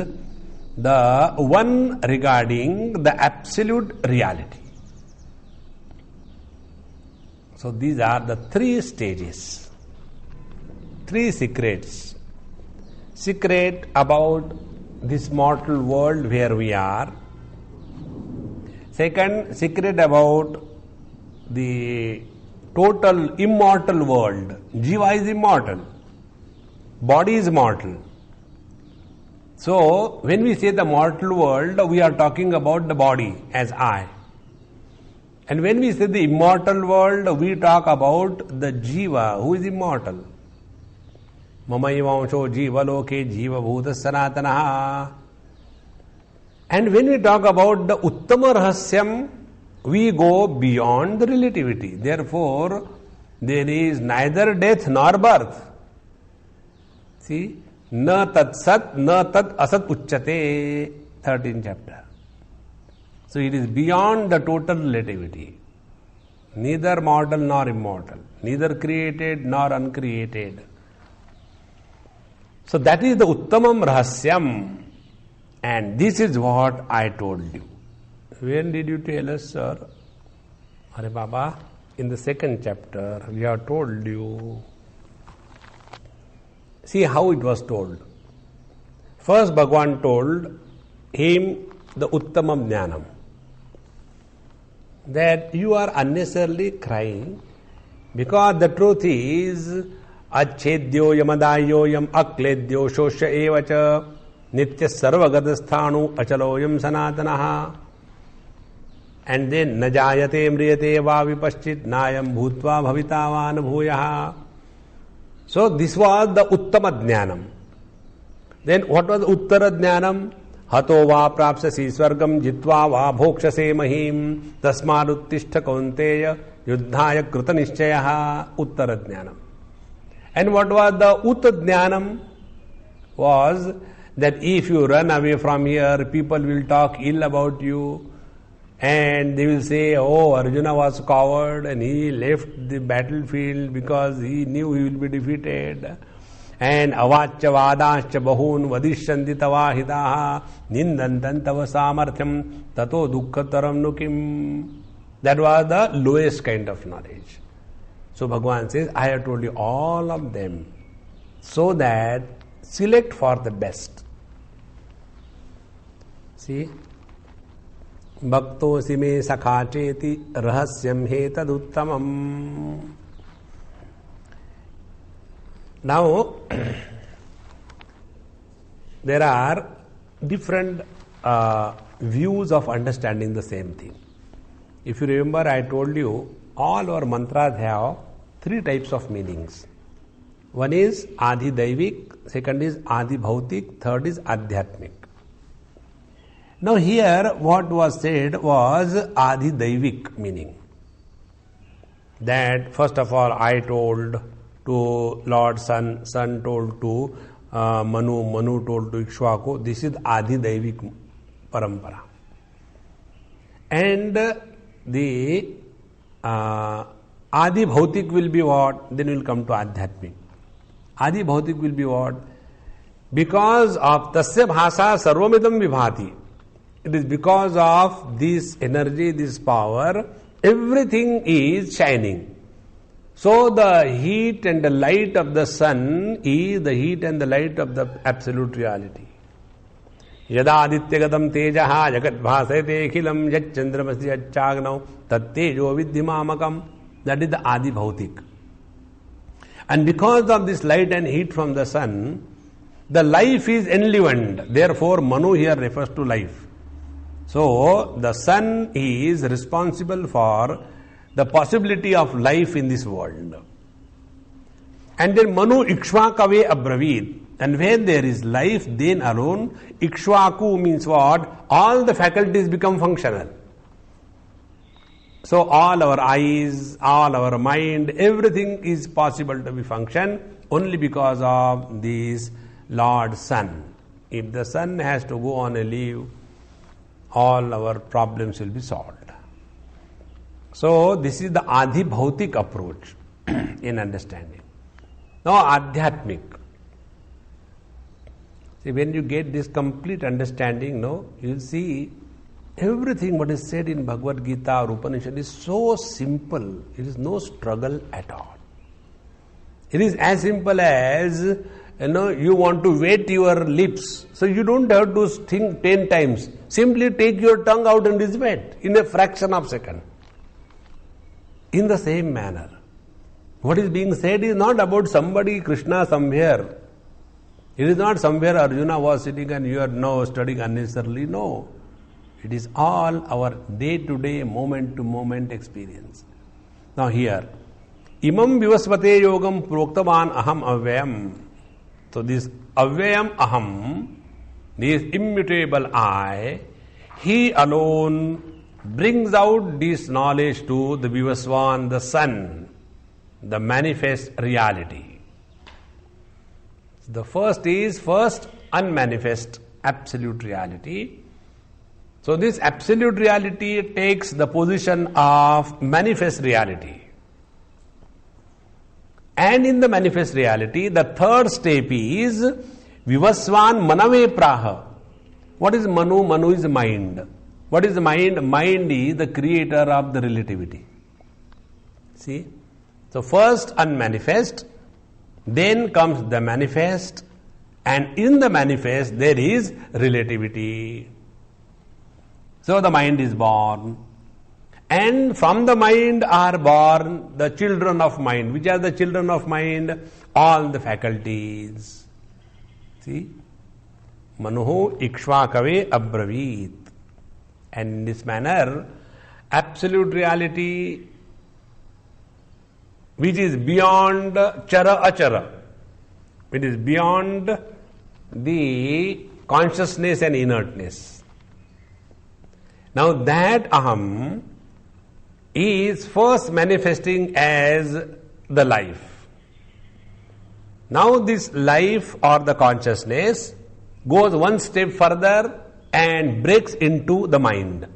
the one regarding the absolute reality. So these are the three stages, three secrets. Secret about this mortal world where we are. Second, secret about the total immortal world. Jiva is immortal. Body is mortal. So, when we say the mortal world, we are talking about the body as I. And when we say the immortal world, we talk about the Jiva, who is immortal. Mamayivamsho Jiva Loke Jiva Bhuta Sanatanaha. And when we talk about the Uttama Rahasyam, we go beyond the relativity. Therefore, there is neither death nor birth. See, na tat sat, na tat asat uchyate, 13th chapter. So it is beyond the total relativity. Neither mortal nor immortal, neither created nor uncreated. So that is the Uttamam Rahasyam. And this is what I told you. When did you tell us, sir? Hare Baba, in the 2nd chapter, we have told you. See how it was told. First, Bhagwan told him the Uttamam Jnanam. that you are unnecessarily crying, because the truth is achedyo yamadayoyam akledyo shosya evacha nitya sarvagadasthanu achaloyam sanatanaha. And then najayate mriyate va vipaschit nayam bhutva bhavitavan bhuyaha. So this was the uttama jnanam. Then what was uttara jnanam? Hato va prapsasi swargam jitva va bhokshase mahim tasmad uttishta kaunteya yuddhaya krita nishchayaha. Uttara jnanam. And what was the uttara jnanam? Was that if you run away from here, people will talk ill about you. And they will say, oh, Arjuna was coward and he left the battlefield because he knew he will be defeated. And avachya vadascha bahun vadishyanti tavahidaha nindantan tava samarthyam tato dukkhataram nukim. That was the lowest kind of knowledge. So Bhagavan says, I have told you all of them so that select for the best. See? Bhaktosi me sakhacheti rahasyam hetaduttamam. Now, there are different views of understanding the same thing. If you remember, I told you, all our mantras have three types of meanings. One is Adi Daivik, second is Adi Bhautik, third is Adhyatmik. Now here what was said was Adi Daivik meaning. That first of all I told to Lord Sun, Sun told to Manu, Manu told to Ikshvaku. This is Adi Daivik Parampara. And the Adi Bhautik will be what? Then we will come to Adhyatmik. Adi Bhautik will be what? Because of Tasya Bhasa Sarvamidam Vibhati. It is because of this energy, this power, everything is shining. So the heat and the light of the sun is the heat and the light of the absolute reality. Yada adityagatam tejaha jagat bhasayate ekhilam yat chandramasi yachagnav tat tejo vidhimamakam. That is the Adi Bhautik. And because of this light and heat from the sun, the life is enlivened. Therefore, Manu here refers to life. So, the sun is responsible for the possibility of life in this world. And then Manu Ikshvakave Abravid. And when there is life, then alone, Ikshvaku means what? All the faculties become functional. So, all our eyes, all our mind, everything is possible to be function only because of this Lord Sun. If the sun has to go on a leave, all our problems will be solved. So, this is the Adi Bhautik approach in understanding. Now, Adhyatmik. See, when you get this complete understanding, you will see everything what is said in Bhagavad Gita or Upanishad is so simple. It is no struggle at all. It is as simple as, you want to wet your lips. So you don't have to think 10 times. Simply take your tongue out and it is wet in a fraction of a second. In the same manner, what is being said is not about somebody, Krishna somewhere. It is not somewhere Arjuna was sitting and you are now studying unnecessarily. No. It is all our day-to-day, moment-to-moment experience. Now here, Imam Vivasvate Yogam Proktavan Aham Avyam. So this Avyam Aham, this immutable I, he alone brings out this knowledge to the Vivasvan, the sun, the manifest reality. The first is unmanifest absolute reality. So this absolute reality takes the position of manifest reality. And in the manifest reality, the third step is Vivasvan Manave Praha. What is Manu? Manu is mind. What is mind? Mind is the creator of the relativity. See? So first unmanifest, then comes the manifest, and in the manifest there is relativity. So the mind is born. And from the mind are born the children of mind. Which are the children of mind? All the faculties. See? Manuho ikshvakave abravit. And in this manner, absolute reality, which is beyond chara achara, it is beyond the consciousness and inertness. Now that aham is first manifesting as the life. Now this life or the consciousness goes one step further and breaks into the mind.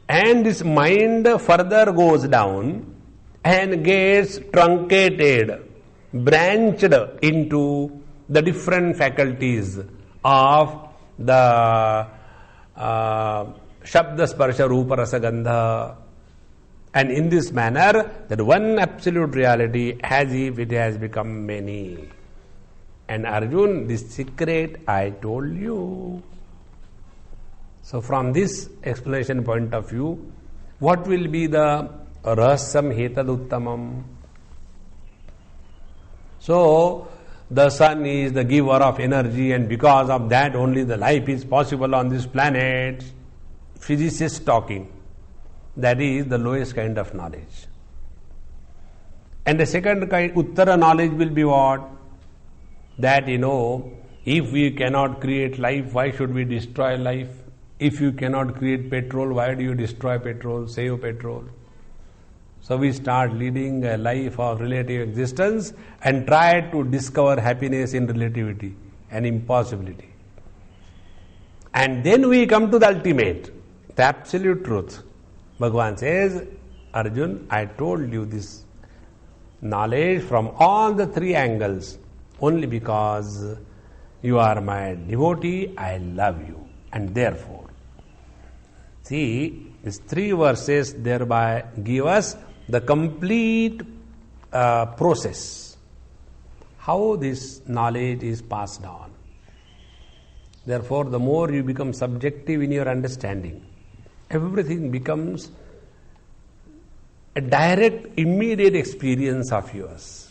And this mind further goes down and gets truncated, branched into the different faculties of the Shabda Sparsha Rupa Rasa Gandha. And in this manner, that one absolute reality as if it has become many. And Arjun, this secret I told you. So from this explanation point of view, what will be the Rahasam Hetad Uttamam? So, the sun is the giver of energy, and because of that only the life is possible on this planet. Physicists talking. That is the lowest kind of knowledge. And the second kind, Uttara knowledge will be what? That if we cannot create life, why should we destroy life? If you cannot create petrol, why do you destroy petrol, save petrol? So we start leading a life of relative existence and try to discover happiness in relativity and impossibility. And then we come to the ultimate, the absolute truth. Bhagavan says, Arjun, I told you this knowledge from all the three angles. Only because you are my devotee, I love you. And therefore, see, these three verses thereby give us the complete process. How this knowledge is passed on. Therefore, the more you become subjective in your understanding, everything becomes a direct, immediate experience of yours.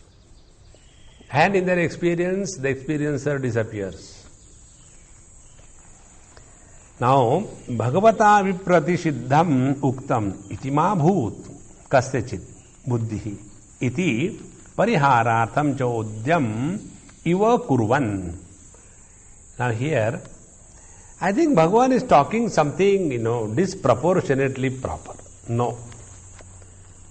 And in their experience, the experiencer disappears. Now, Bhagavata vipratishiddham uktam iti ma bhut kasyachit buddhihi iti pariharartham chodyam iva kurvan. Now here, I think Bhagavan is talking something, disproportionately proper. No.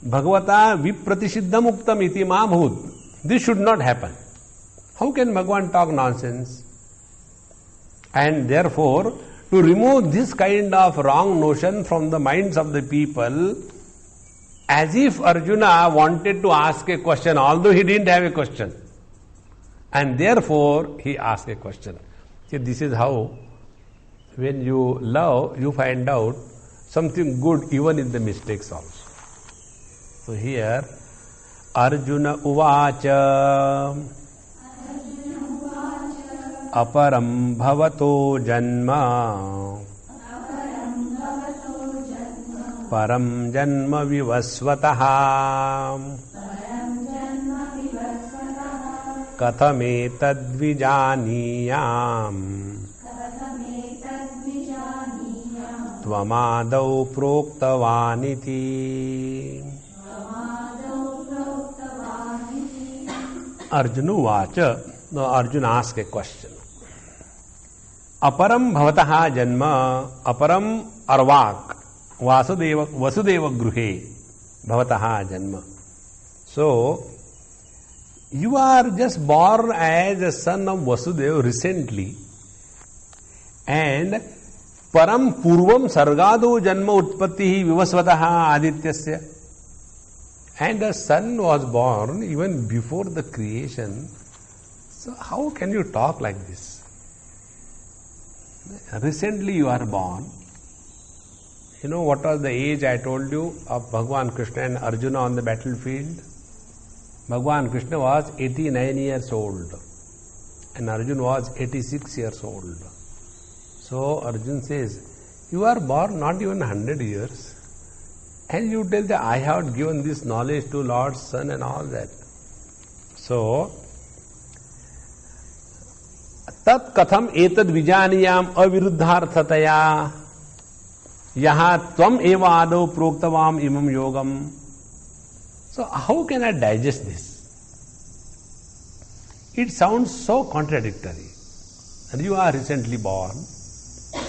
Bhagavata vipratishiddham uktam iti ma bhut. This should not happen. How can Bhagavan talk nonsense? And therefore, to remove this kind of wrong notion from the minds of the people, as if Arjuna wanted to ask a question, although he didn't have a question. And therefore, he asked a question. See, this is how, when you love, you find out something good even in the mistakes also. So here, Arjuna uvacha aparam bhavato janma param janma vivasvataha kathame tadvijaniyam tvamadau proktavaniti. Arjuna vacha. Now Arjuna asked a question. Aparam bhavataha janma, aparam arvak, vasudeva gruhe, bhavataha janma. So, you are just born as a son of Vasudeva recently, and param purvam sargado janma utpattihi vivasvataha adityasya. And the sun was born even before the creation. So how can you talk like this? Recently you are born. You know what was the age I told you of Bhagavan Krishna and Arjuna on the battlefield? Bhagavan Krishna was 89 years old and Arjuna was 86 years old. So Arjuna says, you are born not even 100 years. And you tell that I have given this knowledge to Lord's Son and all that. So, tat katham etad vijaniyam aviruddharthataya yaha tvam eva ado proktavam imam yogam. So, how can I digest this? It sounds so contradictory. And you are recently born,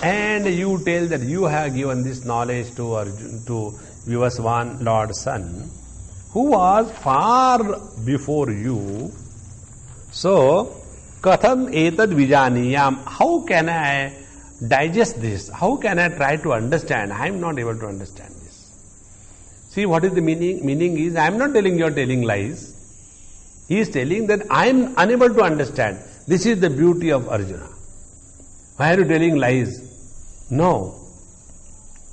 and you tell that you have given this knowledge to Vivasvan, Lord's Son, who was far before you. So, katham etad vijaniyam, how can I digest this? How can I try to understand? I am not able to understand this. See, what is the meaning? Meaning is, I am not telling you are telling lies. He is telling that I am unable to understand. This is the beauty of Arjuna. Why are you telling lies? No.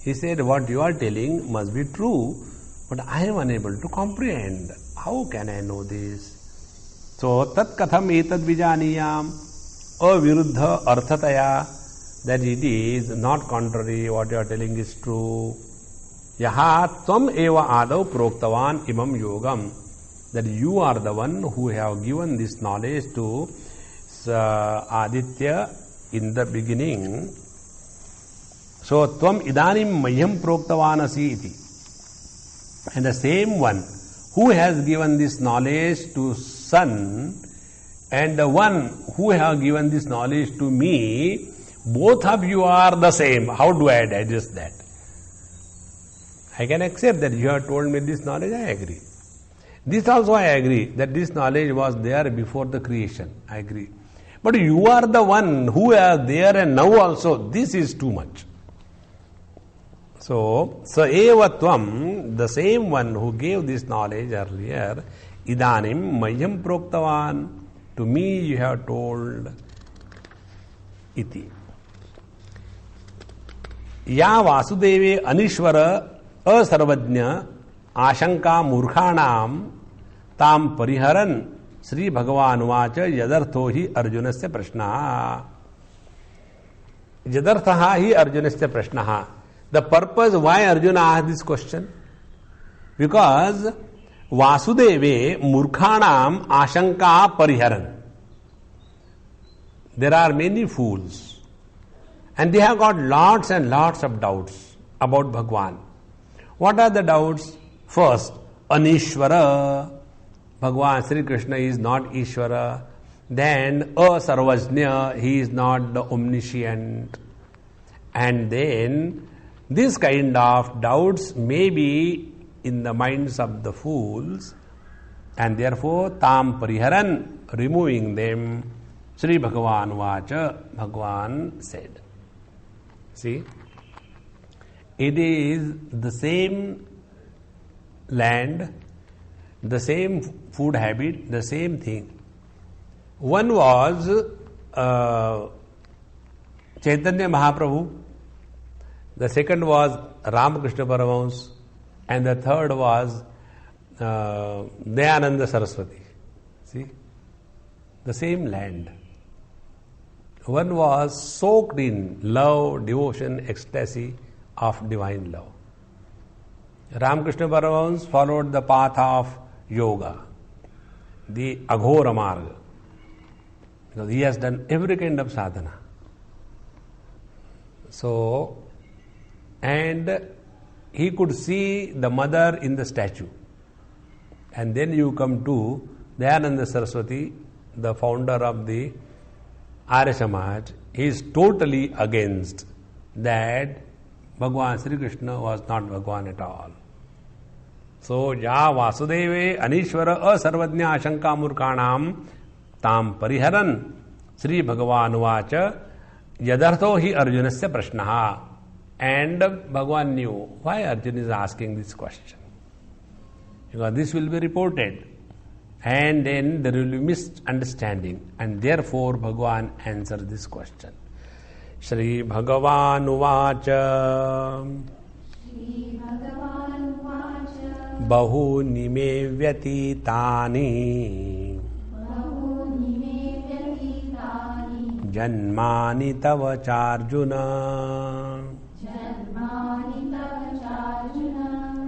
He said, what you are telling must be true, but I am unable to comprehend. How can I know this? So, tat katham etad vijaniyam aviruddha arthataya, that it is not contrary, what you are telling is true. Yaha tvam eva adav proktavan imam yogam, that you are the one who have given this knowledge to Aditya in the beginning. So, tvam idanim mayam proktavanasi iti. And the same one who has given this knowledge to Son and the one who have given this knowledge to me, both of you are the same. How do I digest that? I can accept that you have told me this knowledge, I agree. This also I agree, that this knowledge was there before the creation. I agree. But you are the one who are there and now also. This is too much. So, sa eva tvam, the same one who gave this knowledge earlier, idanim mayam proktavan, to me you have told iti. Ya vasudeve anishvara asarvajna आशंका मूर्खाणाम ताम परिहरन श्री भगवान watch यदर्थो ही Arjun says प्रश्न यदर्थः ही Arjun says प्रश्न the purpose why Arjun asked this question because वासुदेवे मूर्खाणाम आशंका परिहरन there are many fools and they have got lots and lots of doubts about Bhagwan. What are the doubts? First, Anishvara, Bhagwan Sri Krishna is not Ishvara. Then, Asarvajna, he is not the omniscient. And then, this kind of doubts may be in the minds of the fools, and therefore, Tam Pariharan, removing them, Sri Bhagavan Vacha, Bhagwan said. See, it is the same land, the same food habit, the same thing. One was Chaitanya Mahaprabhu, the second was Ramakrishna Paramahans, and the third was Dayananda Saraswati. See, the same land. One was soaked in love, devotion, ecstasy of divine love. Ramakrishna Paramahans followed the path of yoga, the Aghora Marga, because he has done every kind of sadhana. So, and he could see the mother in the statue. And then you come to Dayananda Saraswati, the founder of the Arya Samaj. He is totally against that Bhagwan Sri Krishna was not Bhagwan at all. So, ya Vasudeve Anishvara Asarvajna Ashanka Murkanam Tam Pariharan Sri Bhagavan Vacha Yadartho hi Arjunasya Prashnaha. And Bhagwan knew why Arjuna is asking this question. Because this will be reported. And then there will be misunderstanding. And therefore Bhagwan answered this question. Shri Bhagavan Vacha Bahuni me vyatitani Janmani tava charjuna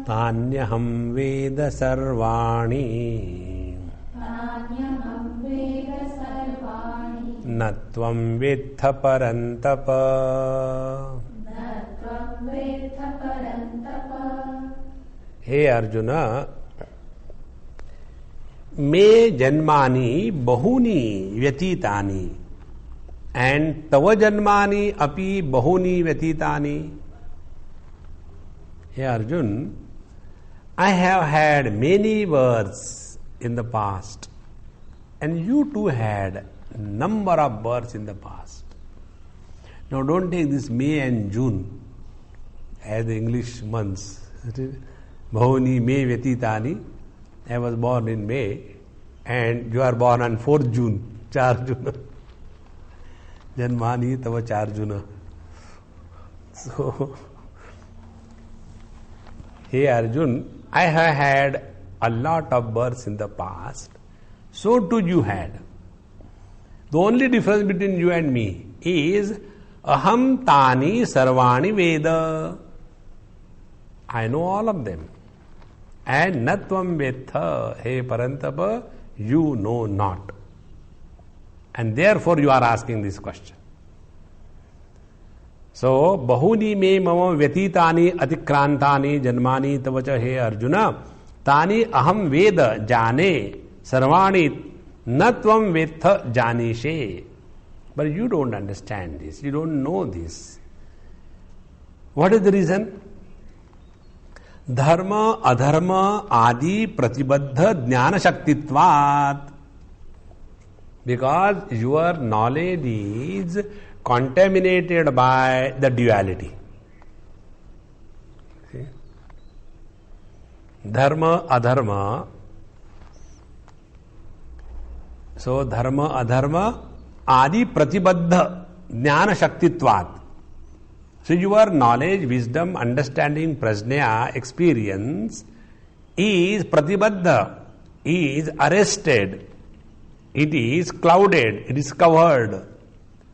तान्यहं वेद सर्वाणि न त्वं वेत्थ परन्तप. हे अर्जुन, मे जन्मानि बहूनि व्यतीतानि and tava janmani api bahuni vyatitani. Hey Arjun, I have had many births in the past, and you too had number of births in the past. Now don't take this May and June as the English months. Bahuni May vyatitani. I was born in May and you are born on 4th June, 4 June. Janmani tava 4 Juna. So, hey Arjun, I have had a lot of births in the past. So too you had. The only difference between you and me is aham tani sarvani veda. I know all of them. And natvam vetha, hey Parantapa, you know not. And therefore you are asking this question. So, bahuni me mama vyatitani atikrantani janmani tavacha he Arjuna tani aham veda jane sarvani natvam vetha janishe. But you don't understand this. You don't know this. What is the reason? Dharma, adharma, adi pratibaddha jnana shaktitvat. Because your knowledge is contaminated by the duality. See? Dharma, adharma. So, dharma, adharma, adi pratibaddha jnana shaktitvat. So, your knowledge, wisdom, understanding, prajna, experience is pratibaddha, is arrested. It is clouded, it is covered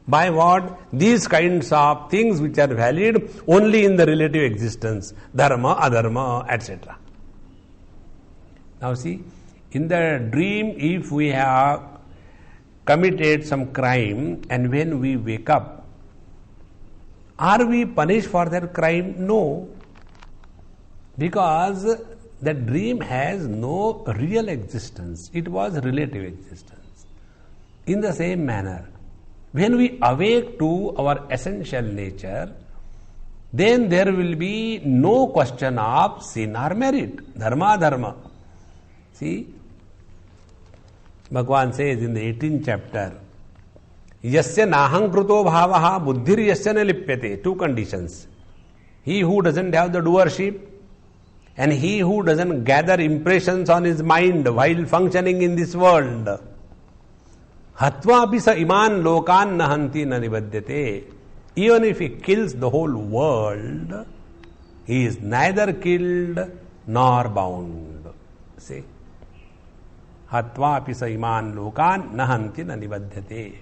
by what? These kinds of things which are valid only in the relative existence, dharma, adharma, etc. Now see, in the dream, if we have committed some crime and when we wake up, are we punished for that crime? No. Because the dream has no real existence. It was relative existence. In the same manner, when we awake to our essential nature, then there will be no question of sin or merit, dharma, dharma. See, Bhagavan says in the 18th chapter, Yasya nahang kruto bhavaha buddhir yasya na lipyate. Two conditions. He who doesn't have the doership and he who doesn't gather impressions on his mind while functioning in this world. Hatva api sa iman lokan nahanti na nibadyate. Even if he kills the whole world, he is neither killed nor bound. See? Hatva api sa iman lokan nahanti na nibadyate.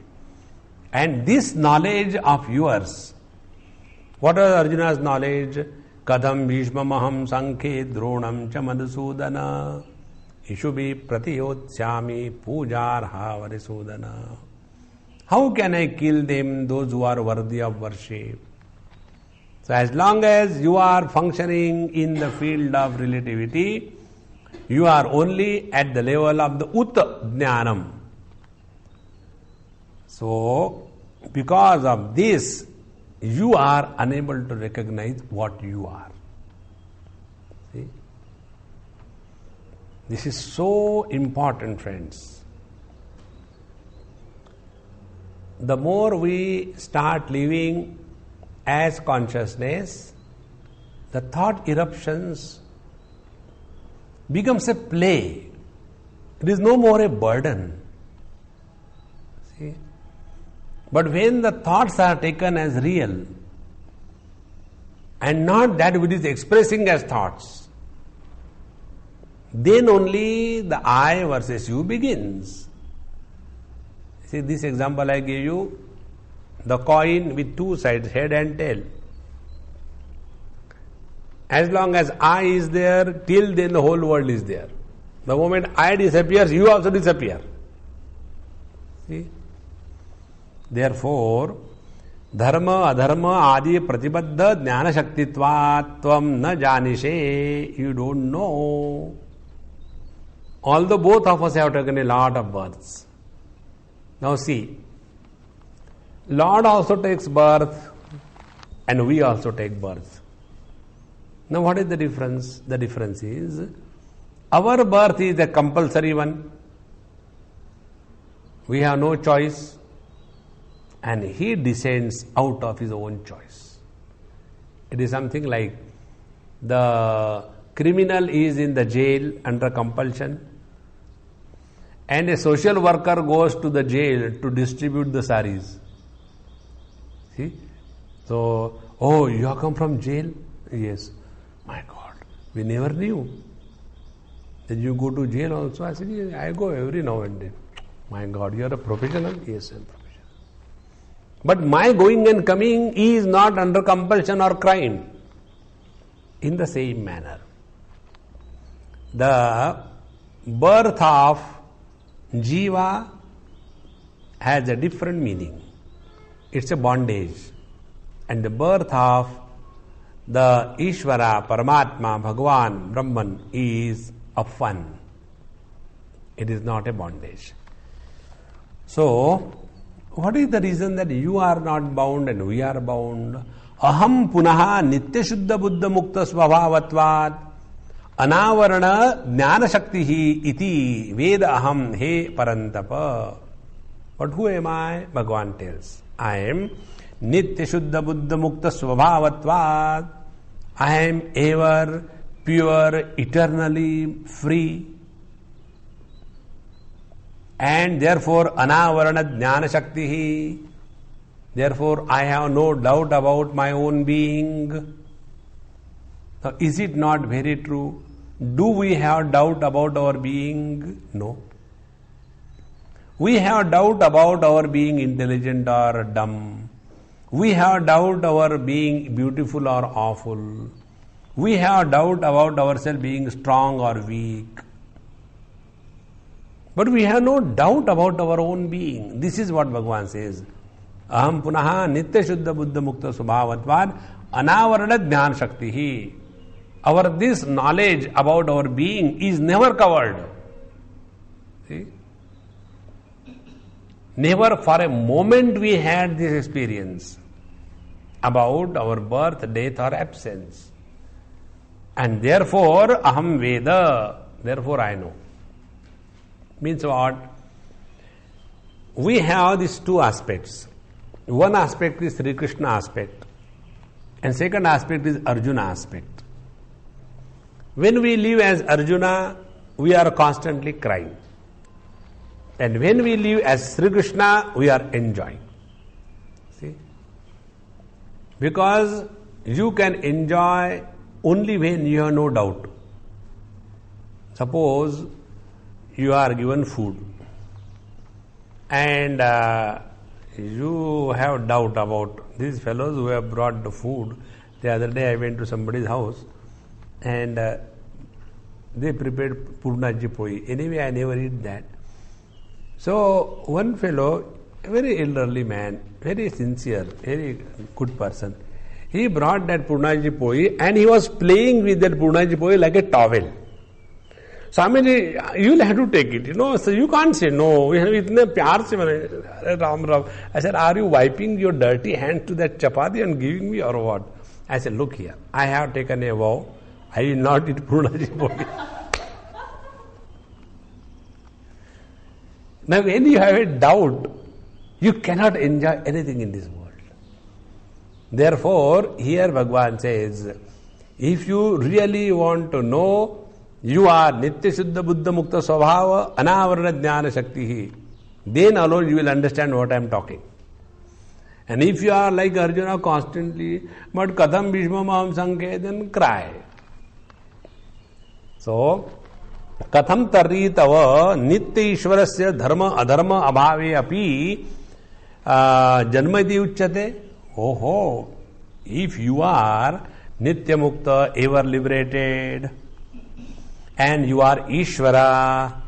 And this knowledge of yours, what was Arjuna's knowledge? Kadam bhishmamaham sankhe dronam cha madhusudana ishubi pratiyotsyami pujarha varisudana. How can I kill them, those who are worthy of worship? So as long as you are functioning in the field of relativity, you are only at the level of the ut jnanam. So, because of this, you are unable to recognize what you are. See? This is so important, friends. The more we start living as consciousness, the thought eruptions becomes a play. It is no more a burden. See? But when the thoughts are taken as real and not that which is expressing as thoughts, then only the I versus you begins. See this example I gave you, the coin with two sides, head and tail. As long as I is there, till then the whole world is there. The moment I disappears, you also disappear. See? Therefore, dharma, adharma, adi pratibadha jnana shaktitvat tvam na janishe. You don't know. Although both of us have taken a lot of births. Now see, Lord also takes birth and we also take birth. Now what is the difference? The difference is, our birth is a compulsory one. We have no choice. And he descends out of his own choice. It is something like the criminal is in the jail under compulsion, and a social worker goes to the jail to distribute the saris. See? So, oh, you have come from jail? Yes. My God, we never knew. Then you go to jail also? I said, yes, I go every now and then. My God, you are a professional? Yes, I am professional. But my going and coming is not under compulsion or crime. In the same manner, the birth of Jiva has a different meaning. It's a bondage. And the birth of the Ishvara, Paramatma, Bhagavan, Brahman is a fun. It is not a bondage. So, what is the reason that you are not bound and we are bound? Aham punaha nitya shuddha buddha mukta svabhavatvat anavarana jnana shaktihi iti veda aham he parantapa. But who am I? Bhagavan tells. I am nitya shuddha buddha mukta svabhavatvat. I am ever pure, eternally free. And therefore, anavarana jnana shaktihi. Therefore, I have no doubt about my own being. So, is it not very true? Do we have doubt about our being? No. We have doubt about our being intelligent or dumb. We have doubt our being beautiful or awful. We have doubt about ourselves being strong or weak. But we have no doubt about our own being. This is what Bhagavan says. Aham punaha nitya shuddha buddha mukta subhavatvad anavarana jnana shaktihi. Our this knowledge about our being is never covered. See? Never for a moment we had this experience about our birth, death or absence. And therefore, aham veda, therefore I know. Means what? We have these two aspects. One aspect is Sri Krishna aspect, and second aspect is Arjuna aspect. When we live as Arjuna, we are constantly crying. And when we live as Sri Krishna, we are enjoying. See? Because you can enjoy only when you have no doubt. Suppose you are given food and you have doubt about these fellows who have brought the food. The other day I went to somebody's house and they prepared Purnaji poi. Anyway, I never eat that. So one fellow, a very elderly man, very sincere, very good person, he brought that Purnaji poi and he was playing with that Purnaji poi like a towel. Swamiji, you will have to take it, so you can't say no. We have itne pyar se banaye. Ram Ram. I said, are you wiping your dirty hand to that chapati and giving me or what? I said, look here, I have taken a vow, I will not eat Purnaji poi. Now when you have a doubt, you cannot enjoy anything in this world. Therefore, here Bhagavan says, if you really want to know, you are Nitya Shuddha Buddha Mukta Swabhava Anavarana Jnana Shaktihi, then alone you will understand what I am talking. And if you are like Arjuna constantly, but Katham Bhishma Maham Sankhe, then cry. So, Katham Tarri Tava Nitya Ishvarasya Dharma Adharma Abhave Api Janmati Uchyate. Oh, if you are Nitya Mukta, ever liberated, and you are Ishvara,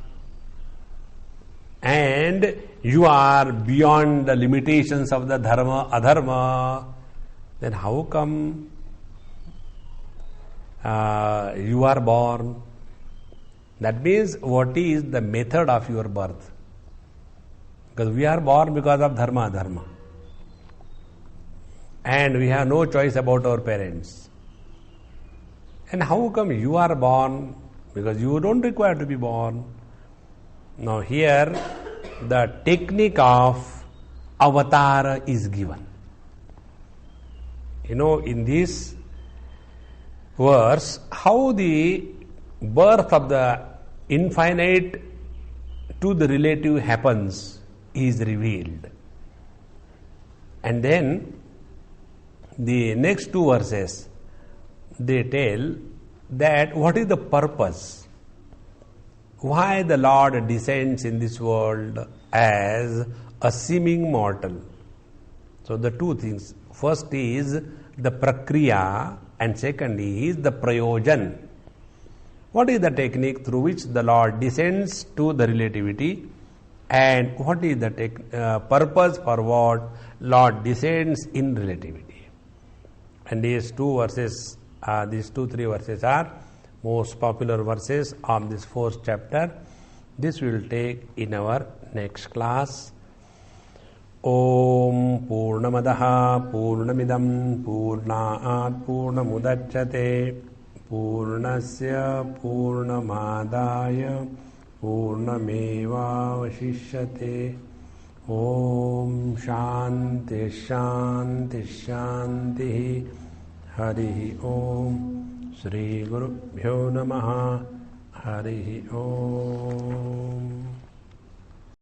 and you are beyond the limitations of the dharma, adharma, then how come you are born? That means, what is the method of your birth? Because we are born because of dharma, adharma. And we have no choice about our parents. And how come you are born? Because you don't require to be born. Now here, the technique of avatar is given. In this verse, how the birth of the infinite to the relative happens is revealed. And then the next two verses, they tell that what is the purpose, why the Lord descends in this world as a seeming mortal. So the two things, first is the prakriya and second is the prayojan. What is the technique through which the Lord descends to the relativity, and what is the purpose for what Lord descends in relativity? And these two verses, these 2-3 verses are most popular verses of this 4th chapter. This we will take in our next class. Om Purnamadaha Purnamidam Purnaat Purnamudachyate Purnasya Purnamadaya Purnameva Vashishyate. Om Shanti Shanti Shanti. Harihi Om. Shri Gurubhyo Namaha. Harihi Om.